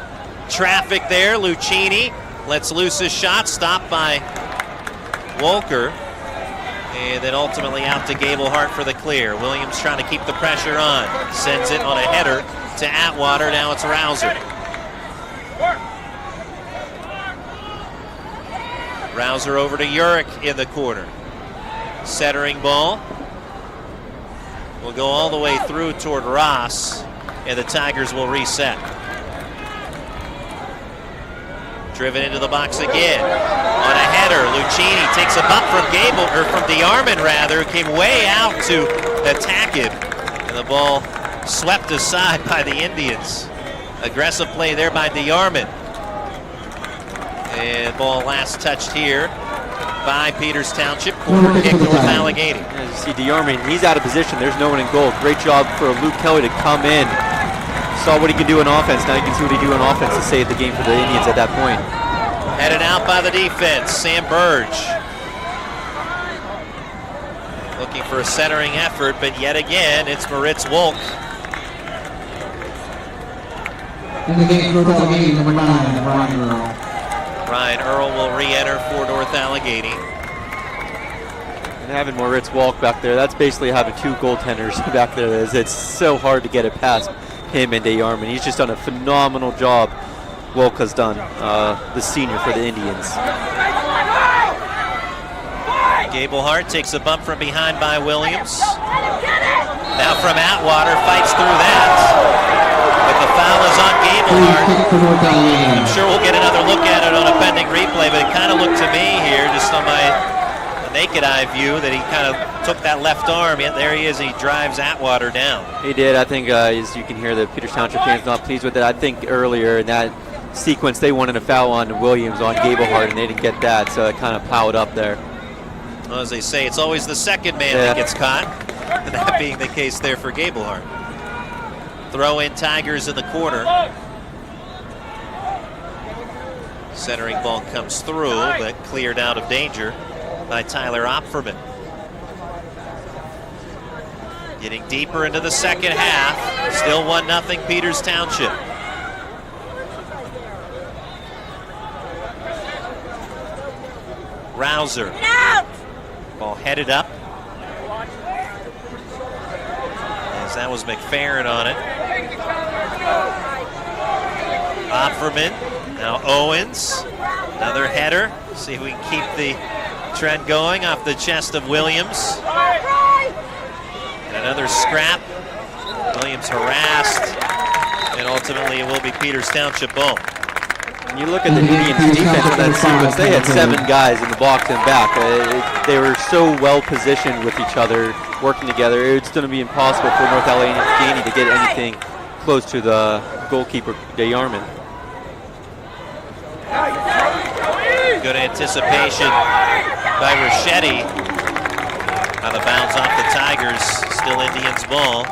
traffic there. Lucchini lets loose his shot. Stopped by Wolker. And then ultimately out to Gablehart for the clear. Williams trying to keep the pressure on. Sends it on a header to Atwater. Now it's Rouser. Rouser over to Urich in the corner. Centering ball. Will go all the way through toward Ross, and the Tigers will reset. Driven into the box again. On a header, Lucchini takes a bump from DeArmond rather, who came way out to attack him. And the ball swept aside by the Indians. Aggressive play there by DeArmond. And ball last touched here by Peters Township. Corner kick, North Allegheny. As you see DeArmond, he's out of position. There's no one in goal. Great job for Luke Kelly to come in. Saw what he can do in offense. Now you can see what he can do in offense to save the game for the Indians at that point. Headed out by the defense, Sam Burge. Looking for a centering effort, but yet again, it's Moritz Wolk. In the game, North Allegheny, number 9, Ryan Earl. Ryan Earl will re-enter for North Allegheny. And having Moritz Wolk back there, that's basically having two goaltenders back there. It's so hard to get it past him and DeArmond. He's just done a phenomenal job. Wolk has done, the senior for the Indians. Gablehart takes a bump from behind by Williams. Now from Atwater, fights through that. But the foul is on Gablehart. I'm sure we'll get another look at it on a pending replay, but it kind of looked to me here, just on my naked eye view, that he kind of took that left arm. Yet there he is, he drives Atwater down. He did. I think, as you can hear, the Peters Township fans not pleased with it. I think earlier in that sequence, they wanted a foul on Williams on Gablehart, and they didn't get that, so it kind of piled up there. Well, as they say, it's always the second man that gets caught. That being the case there for Gablehart. Throw in Tigers in the corner. Centering ball comes through, but cleared out of danger by Tyler Opferman. Getting deeper into the second half. Still 1-0 Peters Township. Rouser. Ball headed up. As that was McFerrin on it. Opferman. Now Owens. Another header. See if we can keep the trend going off the chest of Williams. And another scrap. Williams harassed. And ultimately it will be Peters Township ball. When you look at the Indians' defense in that sequence, they had 7 guys in the box and back. They were so well positioned with each other, working together. It's going to be impossible for North Allegheny to get anything close to the goalkeeper, DeArmond. Good anticipation by Ricchetti. Now the bounce off the Tigers, still Indians ball.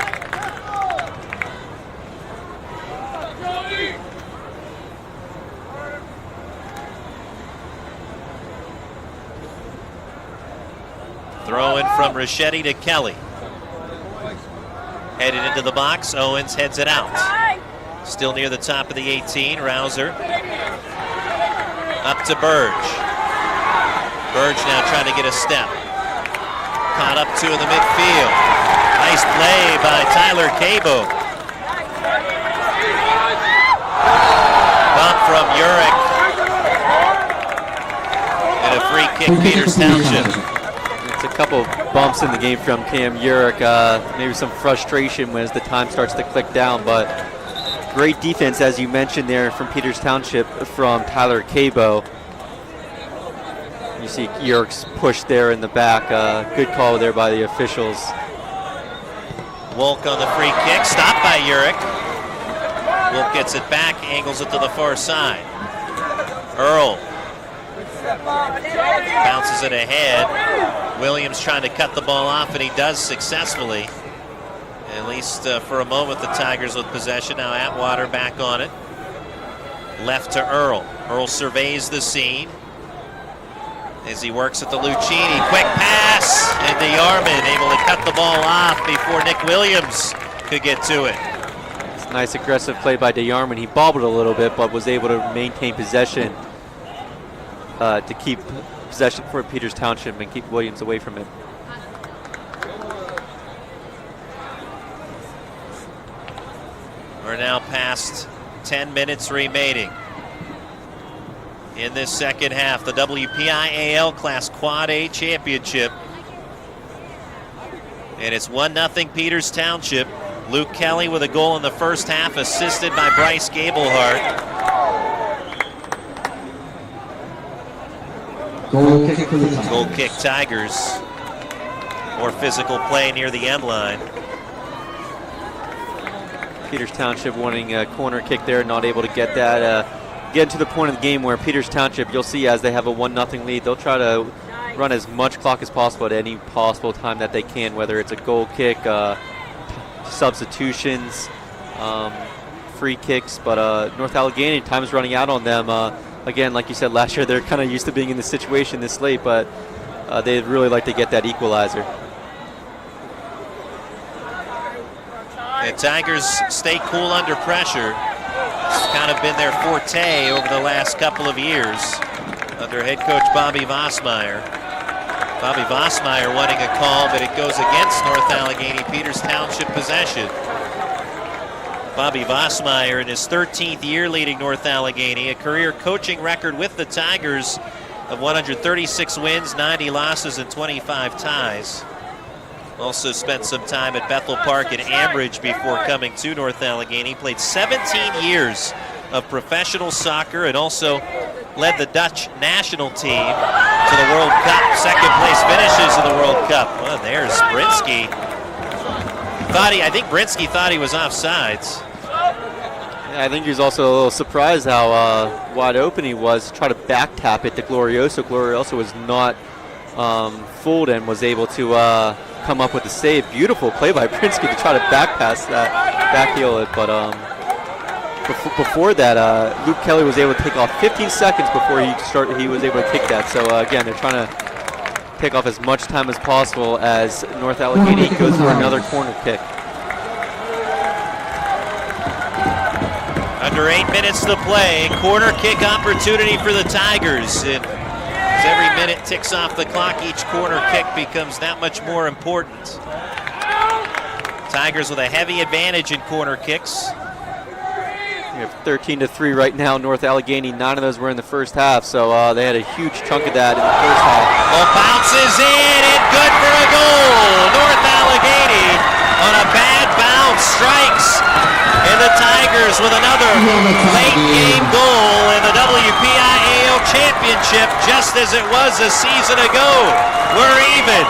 Throw in from Ricchetti to Kelly. Headed into the box, Owens heads it out. Still near the top of the 18, Rouser. Up to Burge. Burge now trying to get a step. Caught up two in the midfield. Nice play by Tyler Cabo. Bump from Urich. And a free kick, Peters Township. It's a couple bumps in the game from Cam Urich. Maybe some frustration as the time starts to click down, but great defense, as you mentioned there, from Peters Township from Tyler Cabo. You see Urich's push there in the back. Good call there by the officials. Wolk on the free kick, stopped by Urich. Wolk gets it back, angles it to the far side. Earl bounces it ahead. Williams trying to cut the ball off, and he does successfully. At least for a moment, the Tigers with possession. Now Atwater back on it. Left to Earl. Earl surveys the scene as he works at the Lucchini. Quick pass, and DeArmond able to cut the ball off before Nick Williams could get to it. It's a nice aggressive play by DeArmond. He bobbled a little bit, but was able to maintain possession to keep possession for Peters Township and keep Williams away from it. We're now past 10 minutes remaining in this second half. The WPIAL Class Quad A Championship. And it's 1-0 Peters Township. Luke Kelly with a goal in the first half, assisted by Bryce Gablehart. Goal kick for the Tigers. Goal kick Tigers. More physical play near the end line. Peters Township wanting a corner kick there, not able to get that. get to the point of the game where Peters Township, you'll see as they have a 1-0 lead, they'll try to run as much clock as possible at any possible time that they can, whether it's a goal kick, substitutions, free kicks. But North Allegheny, time is running out on them. Again, like you said, last year they're kind of used to being in this situation this late, but they'd really like to get that equalizer. The Tigers stay cool under pressure. It's kind of been their forte over the last couple of years under head coach Bobby Vossmeyer. Bobby Vossmeyer wanting a call, but it goes against North Allegheny. Peters Township possession. Bobby Vossmeyer in his 13th year leading North Allegheny, a career coaching record with the Tigers of 136 wins, 90 losses, and 25 ties. Also spent some time at Bethel Park and Ambridge before coming to North Allegheny. Played 17 years of professional soccer and also led the Dutch national team to the World Cup. Second place finishes in the World Cup. Well, there's Brinsky. I think Brinsky thought he was offsides. Yeah, I think he was also a little surprised how wide open he was to try to back tap it to Glorioso. Glorioso was not fooled and was able to come up with the save. Beautiful play by Brinsky to try to back pass that, back heel it. But before that, Luke Kelly was able to take off 15 seconds before he was able to kick that. So again, they're trying to take off as much time as possible as North Allegheny goes for another corner kick. Under 8 minutes to play, corner kick opportunity for the Tigers. And as every minute ticks off the clock, each corner kick becomes that much more important. Tigers with a heavy advantage in corner kicks. We have 13-3 right now, North Allegheny. 9 of those were in the first half, so they had a huge chunk of that in the first half. Ball bounces in and good for a goal. North Allegheny on a bad bounce strikes. And the Tigers with another late game goal in the WPIAL Championship, just as it was a season ago. We're even.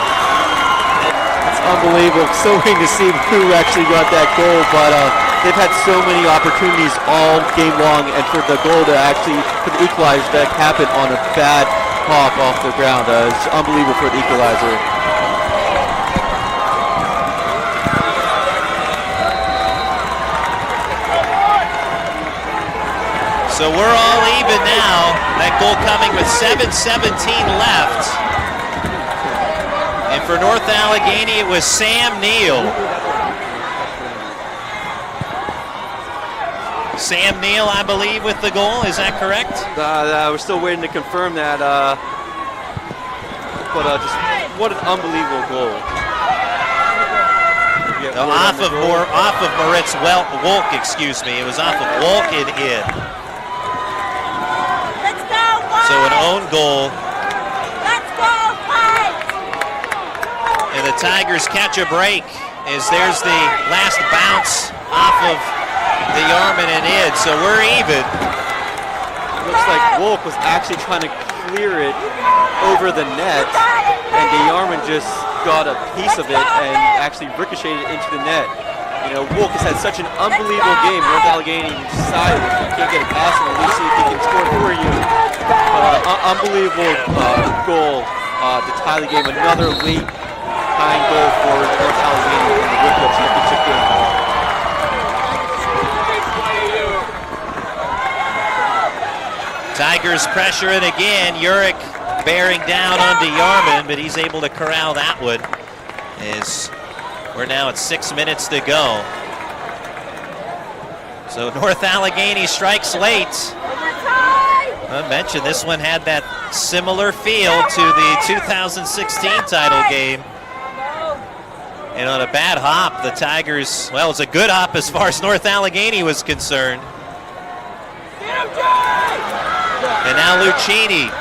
It's unbelievable. So waiting to see who actually got that goal, but they've had so many opportunities all game long, and for the goal to actually, for the equalizer to happen on a bad hop off the ground, it's unbelievable for the equalizer. So we're all even now. That goal coming with 7:17 left. And for North Allegheny, it was Sam Neal. Sam Neal, I believe, with the goal. Is that correct? We're still waiting to confirm that. But just what an unbelievable goal. Off of Moritz Wolk, excuse me. It was off of Wolk and in. So an own goal. And the Tigers catch a break as there's the last bounce off of the Yarman and in. So we're even. Looks like Wolk was actually trying to clear it over the net, and the Yarman just got a piece of it and actually ricocheted it into the net. You know, Wolk has had such an unbelievable game. North Allegheny decided if you can't get a pass, at least see if he can score for you. Unbelievable goal to tie the game. Another late tying goal for North Allegheny in the WPIAL Championship game. Tigers pressure it again. Urick bearing down onto Yarman, but he's able to corral that one. As we're now at 6 minutes to go. So North Allegheny strikes late. I mentioned this one had that similar feel to the 2016 title game. And on a bad hop, the Tigers, well, it's a good hop as far as North Allegheny was concerned. And now Lucchini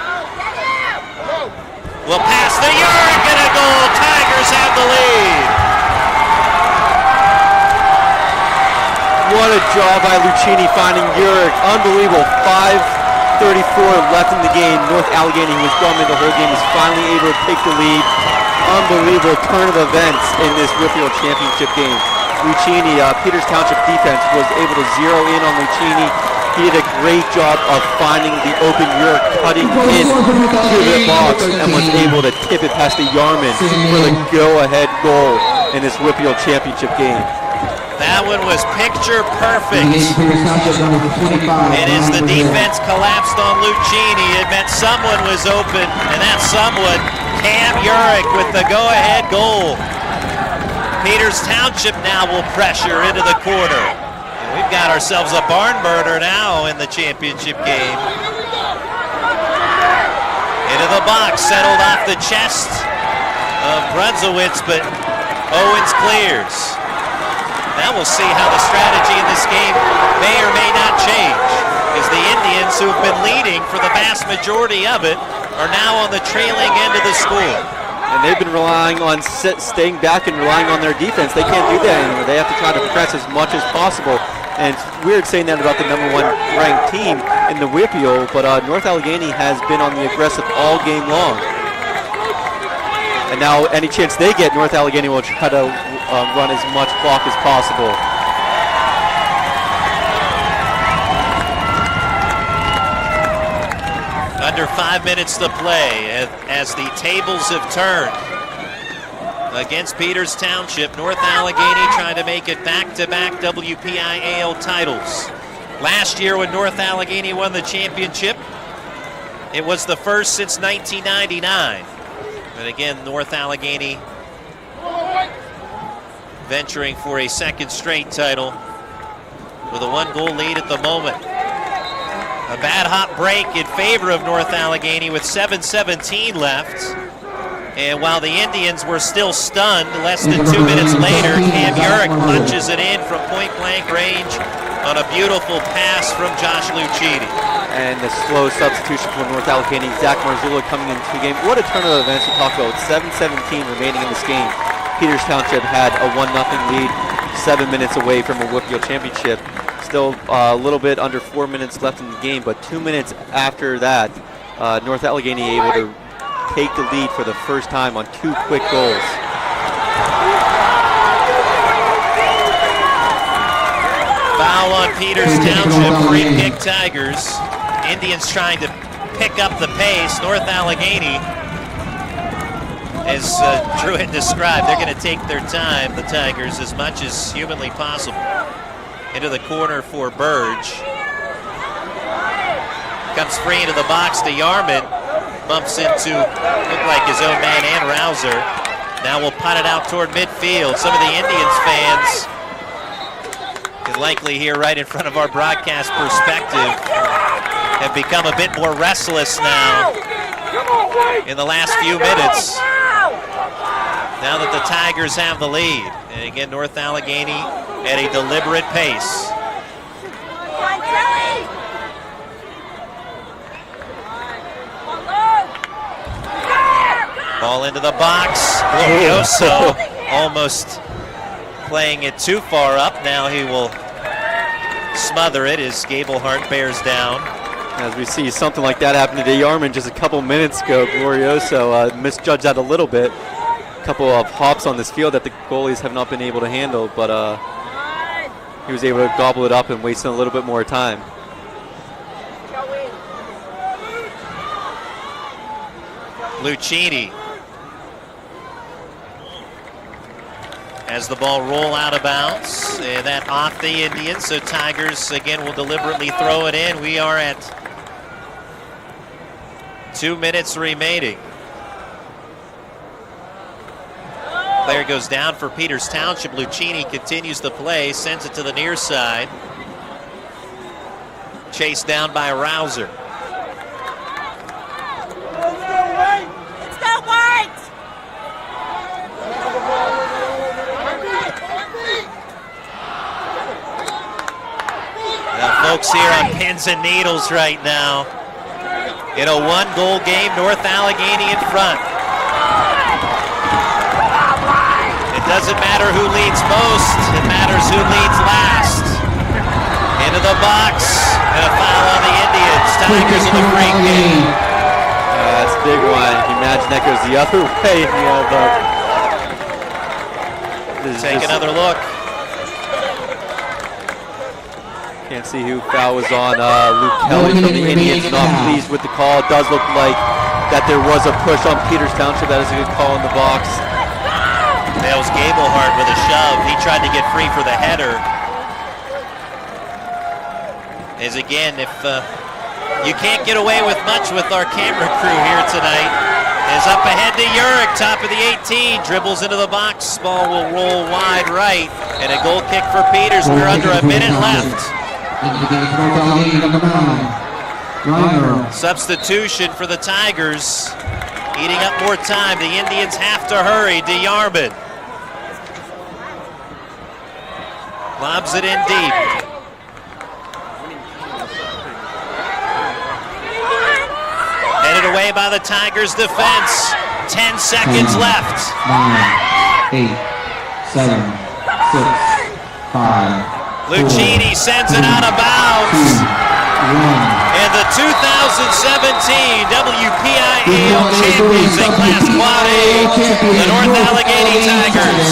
will pass the Urick and a goal. Tigers have the lead. What a job by Lucchini finding Urick. Unbelievable. 5:34 left in the game. North Allegheny, who was dominating the whole game, is finally able to take the lead. Unbelievable turn of events in this WPIAL Championship game. Lucchini, Peters Township defense was able to zero in on Lucchini, He did a great job of finding the open York, cutting into the box, and was able to tip it past the Yarman for the go-ahead goal in this WPIAL championship game. That one was picture perfect. And as the defense collapsed on Lucchini, it meant someone was open, and that someone, Cam Urich, with the go-ahead goal. Peters Township now will pressure into the corner. And we've got ourselves a barn burner now in the championship game. Into the box, settled off the chest of Brunsowitz, but Owens clears. Now we'll see how the strategy in this game may or may not change, as the Indians, who have been leading for the vast majority of it, are now on the trailing end of the score. And they've been relying on staying back and relying on their defense. They can't do that anymore. They have to try to press as much as possible. And it's weird saying that about the #1 ranked team in the WPIAL, but North Allegheny has been on the aggressive all game long. And now any chance they get, North Allegheny will try to run as much clock as possible. Under 5 minutes to play as the tables have turned against Peters Township. North Allegheny trying to make it back-to-back WPIAL titles. Last year when North Allegheny won the championship, it was the first since 1999. But again, North Allegheny venturing for a second straight title with a 1-goal lead at the moment. A bad hot break in favor of North Allegheny with 7:17 left. And while the Indians were still stunned, less than 2 minutes later, Cam Urich punches it in from point-blank range on a beautiful pass from Josh Lucchini. And the slow substitution for North Allegheny, Zach Marzullo coming into the game. What a turn of events to talk about. 7:17 remaining in this game. Peters Township had a 1-0 lead, 7 minutes away from a WPIAL championship. Still a little bit under 4 minutes left in the game, but 2 minutes after that, North Allegheny able to take the lead for the first time on 2 quick goals. Foul on Peters Township, free kick Tigers. Indians trying to pick up the pace. North Allegheny, as Drew had described, they're going to take their time, the Tigers, as much as humanly possible. Into the corner for Burge. Comes free into the box to Yarman. Bumps into, looked like his own man and Rouser. Now we'll punt it out toward midfield. Some of the Indians fans can likely hear right in front of our broadcast perspective have become a bit more restless now in the last few minutes. Now that the Tigers have the lead. And again, North Allegheny at a deliberate pace. Ball into the box. Glorioso almost playing it too far up. Now he will smother it as Gablehart bears down. As we see something like that happen to DeYarman just a couple minutes ago, Glorioso misjudged that a little bit. A couple of hops on this field that the goalies have not been able to handle, but he was able to gobble it up and waste a little bit more time. Lucchini has the ball roll out of bounds, and that off the Indians, so Tigers again will deliberately throw it in. We are at 2 minutes remaining. Player goes down for Peters Township. Lucchini continues the play, sends it to the near side. Chased down by Rouser. Now, folks here on pins and needles right now. In a 1-goal game, North Allegheny in front. It doesn't matter who leads most, it matters who leads last. Into the box, and a foul on the Indians. Tigers in the free kick. That's a big one. Can you imagine that goes the other way? Take another look. Can't see who foul was on. Luke Kelly from the Indians, not pleased with the call. It does look like that there was a push on Peters Township. That is a good call in the box. That was Gablehart with a shove. He tried to get free for the header. As again, if you can't get away with much with our camera crew here tonight. Is up ahead to Urick, top of the 18, dribbles into the box, ball will roll wide right, and a goal kick for Peters. We're under a minute left. Substitution for the Tigers, eating up more time. The Indians have to hurry. DeYarman lobs it in deep. Headed away by the Tigers defense. 10 seconds left. 9, 8, 7, 6, 5. Lucchini sends it out of bounds. And the 2017 WPIAL champions in Class Quad A, the North Allegheny Tigers.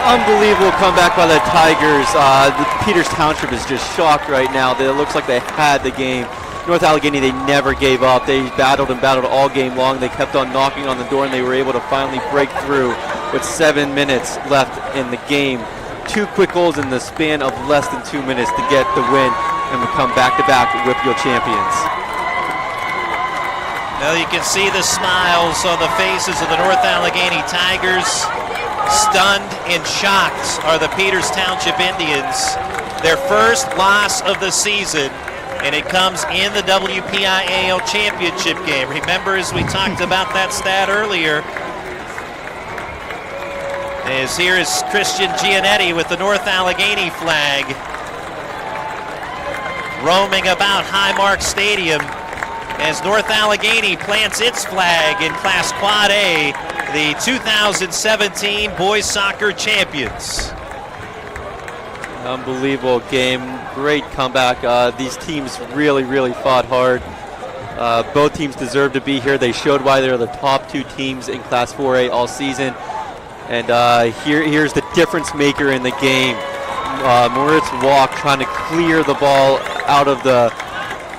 Unbelievable comeback by the Tigers. The Peters Township is just shocked right now. It looks like they had the game. North Allegheny, they never gave up. They battled and battled all game long. They kept on knocking on the door, and they were able to finally break through with 7 minutes left in the game. 2 quick goals in the span of less than 2 minutes to get the win and become back-to-back WPIAL champions. Now you can see the smiles on the faces of the North Allegheny Tigers. Stunned and shocked are the Peters Township Indians. Their first loss of the season, and it comes in the WPIAL championship game. Remember, as we talked about that stat earlier, as here is Christian Gianetti with the North Allegheny flag roaming about Highmark Stadium as North Allegheny plants its flag in Class Quad A, the 2017 boys soccer champions. Unbelievable game. Great comeback. These teams really fought hard. Both teams deserve to be here. They showed why they're the top 2 teams in Class 4A all season. And here's the difference maker in the game. Moritz Walk trying to clear the ball out of the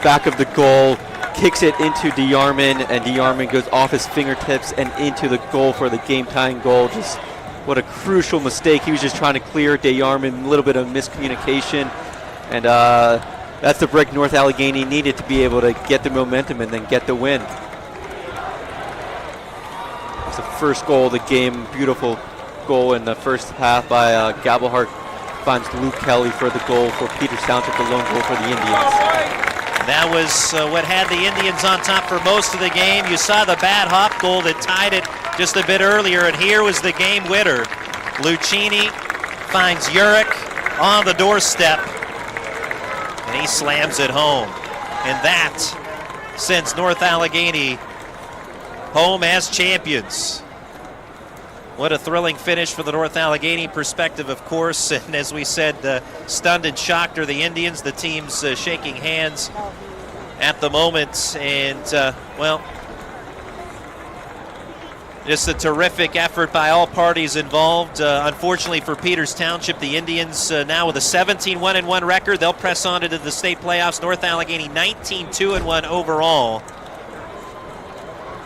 back of the goal, kicks it into DeYarman, and DeYarman goes off his fingertips and into the goal for the game-tying goal. Just what a crucial mistake. He was just trying to clear DeYarman, a little bit of miscommunication. And that's the break North Allegheny needed to be able to get the momentum and then get the win. It's the first goal of the game. Beautiful goal in the first half by Gablehart. Finds Luke Kelly for the goal for Peters Township, the lone goal for the Indians. That was what had the Indians on top for most of the game. You saw the bad hop goal that tied it just a bit earlier, and here was the game winner. Lucchini finds Urick on the doorstep, and he slams it home. And that sends North Allegheny home as champions. What a thrilling finish for the North Allegheny perspective, of course. And as we said, stunned and shocked are the Indians. The team's shaking hands at the moment. And, well, just a terrific effort by all parties involved. Unfortunately for Peters Township, the Indians now with a 17-1-1 record. They'll press on into the state playoffs. North Allegheny 19-2-1 overall.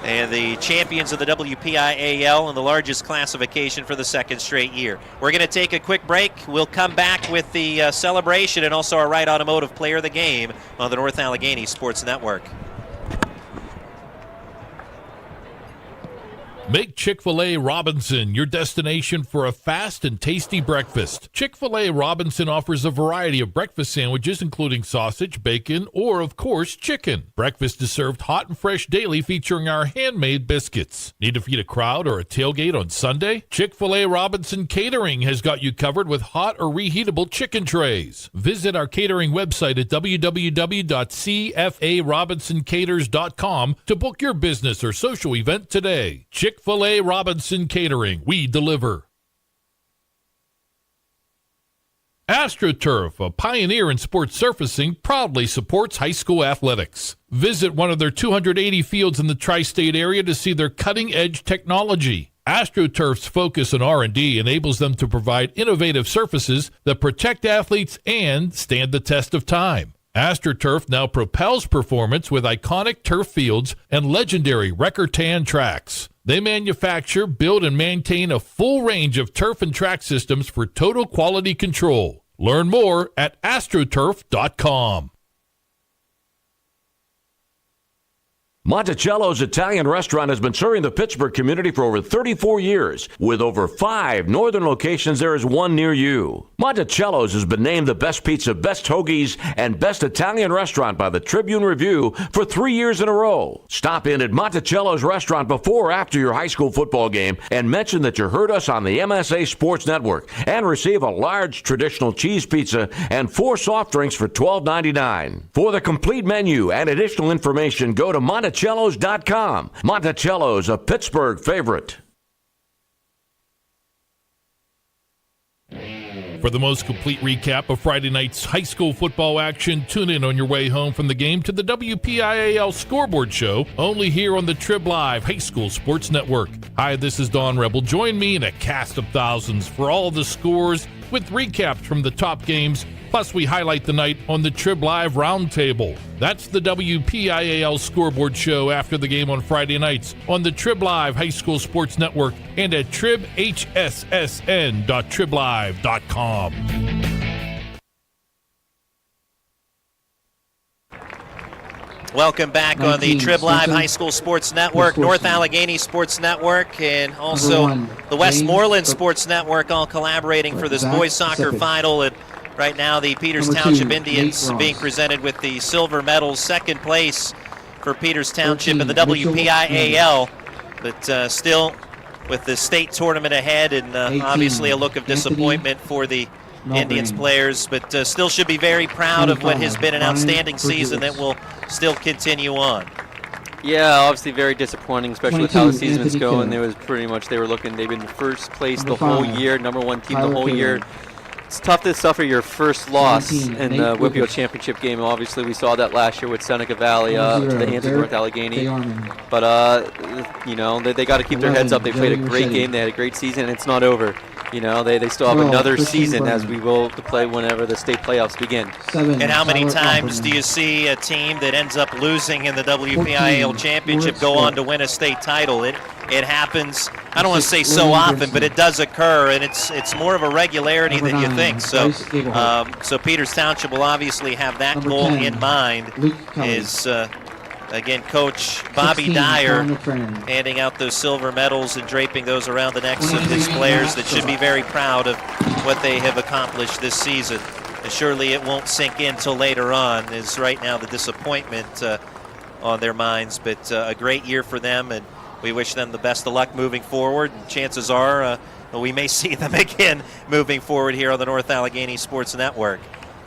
And the champions of the WPIAL in the largest classification for the second straight year. We're going to take a quick break. We'll come back with the celebration and also our Wright Automotive Player of the Game on the North Allegheny Sports Network. Make Chick-fil-A Robinson your destination for a fast and tasty breakfast. Chick-fil-A Robinson offers a variety of breakfast sandwiches, including sausage, bacon, or, of course, chicken. Breakfast is served hot and fresh daily, featuring our handmade biscuits. Need to feed a crowd or a tailgate on Sunday? Chick-fil-A Robinson Catering has got you covered with hot or reheatable chicken trays. Visit our catering website at www.cfarobinsoncaters.com to book your business or social event today. Chick-fil-A Robinson Catering. We deliver. AstroTurf, a pioneer in sports surfacing, proudly supports high school athletics. Visit one of their 280 fields in the tri-state area to see their cutting-edge technology. AstroTurf's focus on R&D enables them to provide innovative surfaces that protect athletes and stand the test of time. AstroTurf now propels performance with iconic turf fields and legendary Record-Tan tracks. They manufacture, build, and maintain a full range of turf and track systems for total quality control. Learn more at astroturf.com. Monticello's Italian restaurant has been serving the Pittsburgh community for over 34 years. With over 5 northern locations, there is one near you. Monticello's has been named the best pizza, best hoagies, and best Italian restaurant by the Tribune Review for 3 years in a row. Stop in at Monticello's restaurant before or after your high school football game and mention that you heard us on the MSA Sports Network and receive a large traditional cheese pizza and 4 soft drinks for $12.99. For the complete menu and additional information, go to Monticello's.com. Monticello's, a Pittsburgh favorite. For the most complete recap of Friday night's high school football action, tune in on your way home from the game to the WPIAL Scoreboard Show, only here on the Trib Live High School Sports Network. Hi, this is Don Rebel. Join me in a cast of thousands for all the scores with recaps from the top games. Plus, we highlight the night on the Trib Live Roundtable. That's the WPIAL Scoreboard Show after the game on Friday nights on the Trib Live High School Sports Network and at tribhssn.triblive.com. Welcome back on the Trib Live High School Sports Network, North Allegheny Sports Network, and also the Westmoreland Sports Network, all collaborating for this boys soccer final. And right now, the Peters Township Indians being presented with the silver medals, second place for Peters Township in the WPIAL, but still with the state tournament ahead, and obviously a look of disappointment for the Indians players, but still should be very proud of what has been an outstanding season that will still continue on. Yeah, obviously very disappointing, especially with how the season's going. There was pretty much they've been first place the whole year, #1 team the whole year. It's tough to suffer your first loss in the WPIAL championship game. Obviously, we saw that last year with Seneca Valley to the hands of North Allegheny. But you know, they got to keep their heads up. They played a great game. They had a great season, and it's not over. You know, they still have another season as we will to play whenever the state playoffs begin. And how many times do you see a team that ends up losing in the WPIAL championship go on to win a state title? It happens, I don't want to say so often, but it does occur, and it's more of a regularity than you think. So so Peters Township will obviously have that goal in mind. Is again, Coach Bobby Dyer handing out those silver medals and draping those around the necks of his players that should be very proud of what they have accomplished this season. And surely it won't sink in till later on, is right now the disappointment on their minds. But a great year for them, and we wish them the best of luck moving forward. And chances are we may see them again moving forward here on the North Allegheny Sports Network.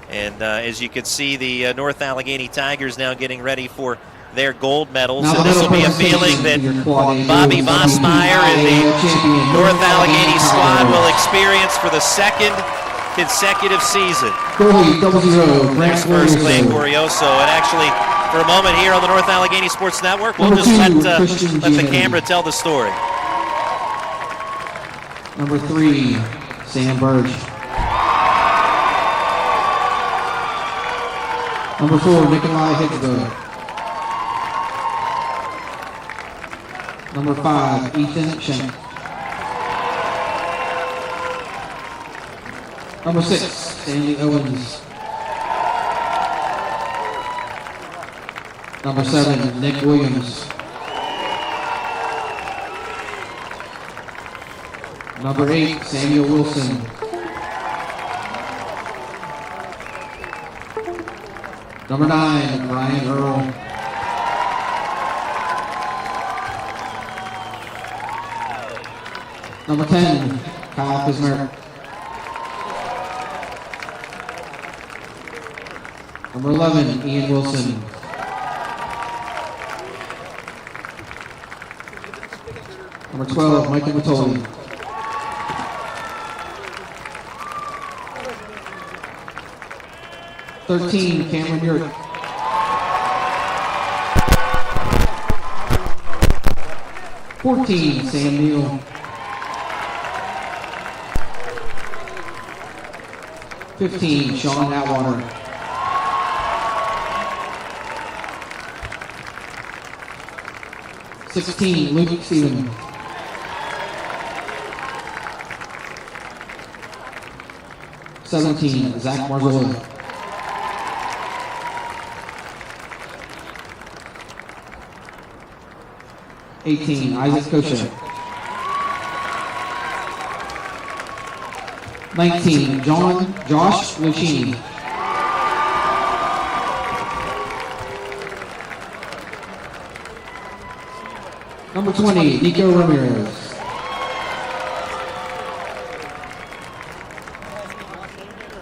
And as you can see, the North Allegheny Tigers now getting ready for their gold medals, and this will be a feeling that Bobby Vossmeyer and the North Allegheny squad will experience for the second consecutive season. There's first Clay Corioso, and actually, for a moment here on the North Allegheny Sports Network, we'll just let the camera tell the story. Number 3, Sam Birch. Number 4, Nikolai Hitzberg. Number 5, Ethan Schenk. Number 6, Stanley Owens. Number 7, Nick Williams. Number 8, Samuel Wilson. Number 9, Ryan Earl. Number 10, Kyle Kisner. Number 11, Ian Wilson. Number 12, Michael Matoli. #13, Cameron Yurt. #14, Sam Neal. 15, Sean Atwater. '16, Luke Stevens. '17, Zach Marzullo. '18, Isaac Kosha. 19, Josh Lucchini. Number 20, Nico Ramirez.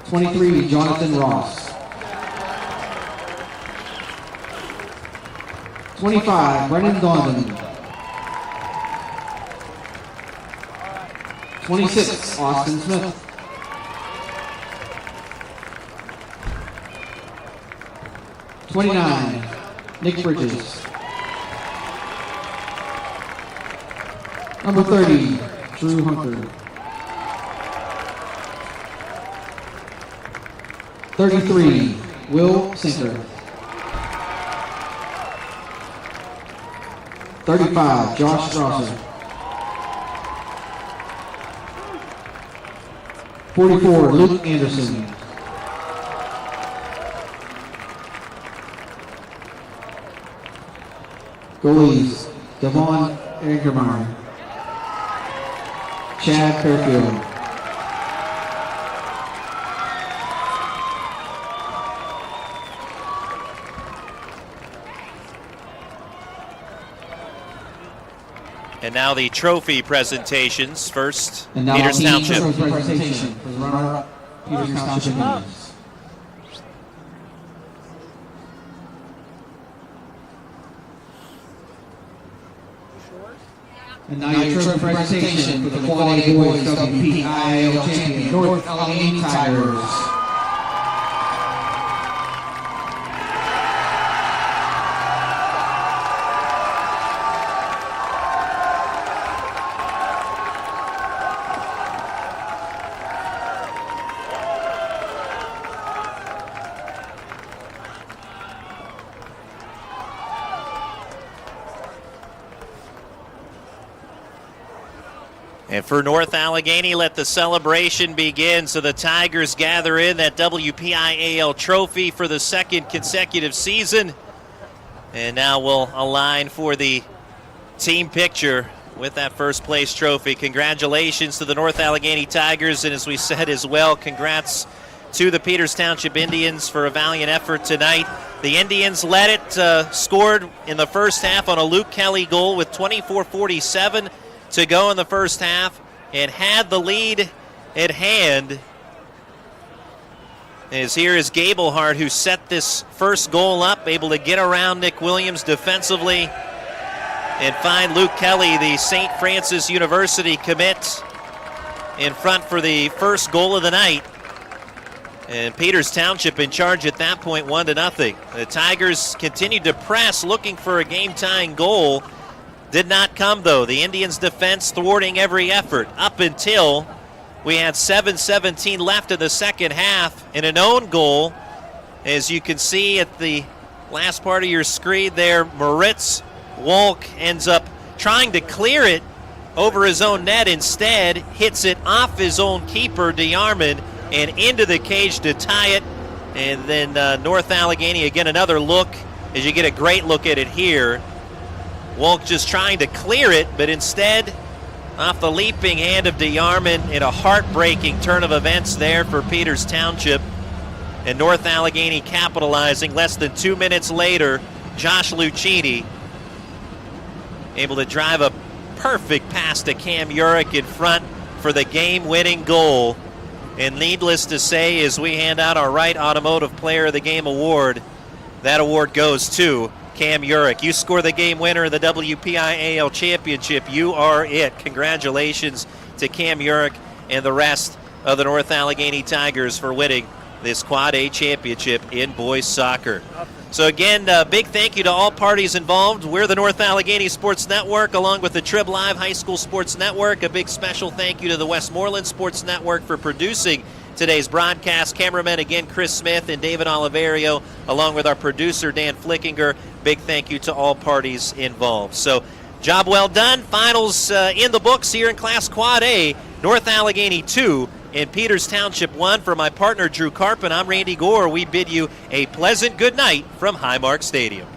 '23, Jonathan Ross. 25, Brennan Donovan. 26, Austin Smith. 29, Nick Bridges. Number 30, Drew Hunter. 33, Will Sinker. 35, Josh Strasser. 44, Luke Anderson. 'Goalies, Devon Ingermeyer. Chad Fairfield. And now the trophy presentations. First, And now Peters the Township. trophy presentation for the runner-up, Peters Township Indians. And now your trophy presentation for the Quad A Boys WPIAL champion, North Allegheny Tigers. And for North Allegheny, let the celebration begin. So the Tigers gather in that WPIAL trophy for the second consecutive season. And now we'll align for the team picture with that first place trophy. Congratulations to the North Allegheny Tigers. And as we said as well, congrats to the Peters Township Indians for a valiant effort tonight. The Indians led it, scored in the first half on a Luke Kelly goal with 24:47 to go in the first half, and had the lead at hand. As here is Gablehart, who set this first goal up, able to get around Nick Williams defensively and find Luke Kelly, the St. Francis University commit, in front for the first goal of the night. And Peters Township in charge at that point, 1-0. The Tigers continued to press, looking for a game-tying goal. Did not come, though. The Indians' defense thwarting every effort up until we had 7:17 left in the second half, and an own goal. As you can see at the last part of your screen there, Moritz Wolk ends up trying to clear it over his own net. Instead, hits it off his own keeper, DeArmond, and into the cage to tie it. And then North Allegheny, again, another look, as you get a great look at it here. Wolk just trying to clear it, but instead, off the leaping hand of DeArmond, in a heartbreaking turn of events there for Peters Township. And North Allegheny capitalizing. Less than 2 minutes later, Josh Lucchini able to drive a perfect pass to Cam Urich in front for the game-winning goal. And needless to say, as we hand out our Wright Automotive Player of the Game award, that award goes to Cam Urich. You score the game winner in the WPIAL Championship. You are it. Congratulations to Cam Urich and the rest of the North Allegheny Tigers for winning this Quad A Championship in boys soccer. So again, a big thank you to all parties involved. We're the North Allegheny Sports Network, along with the Trib Live High School Sports Network. A big special thank you to the Westmoreland Sports Network for producing today's broadcast. Cameramen again, Chris Smith and David Oliverio, along with our producer, Dan Flickinger. Big thank you to all parties involved. So, job well done. Finals in the books here in Class Quad A. North Allegheny 2 and Peters Township 1. For my partner, Drew Karpen, I'm Randy Gore. We bid you a pleasant good night from Highmark Stadium.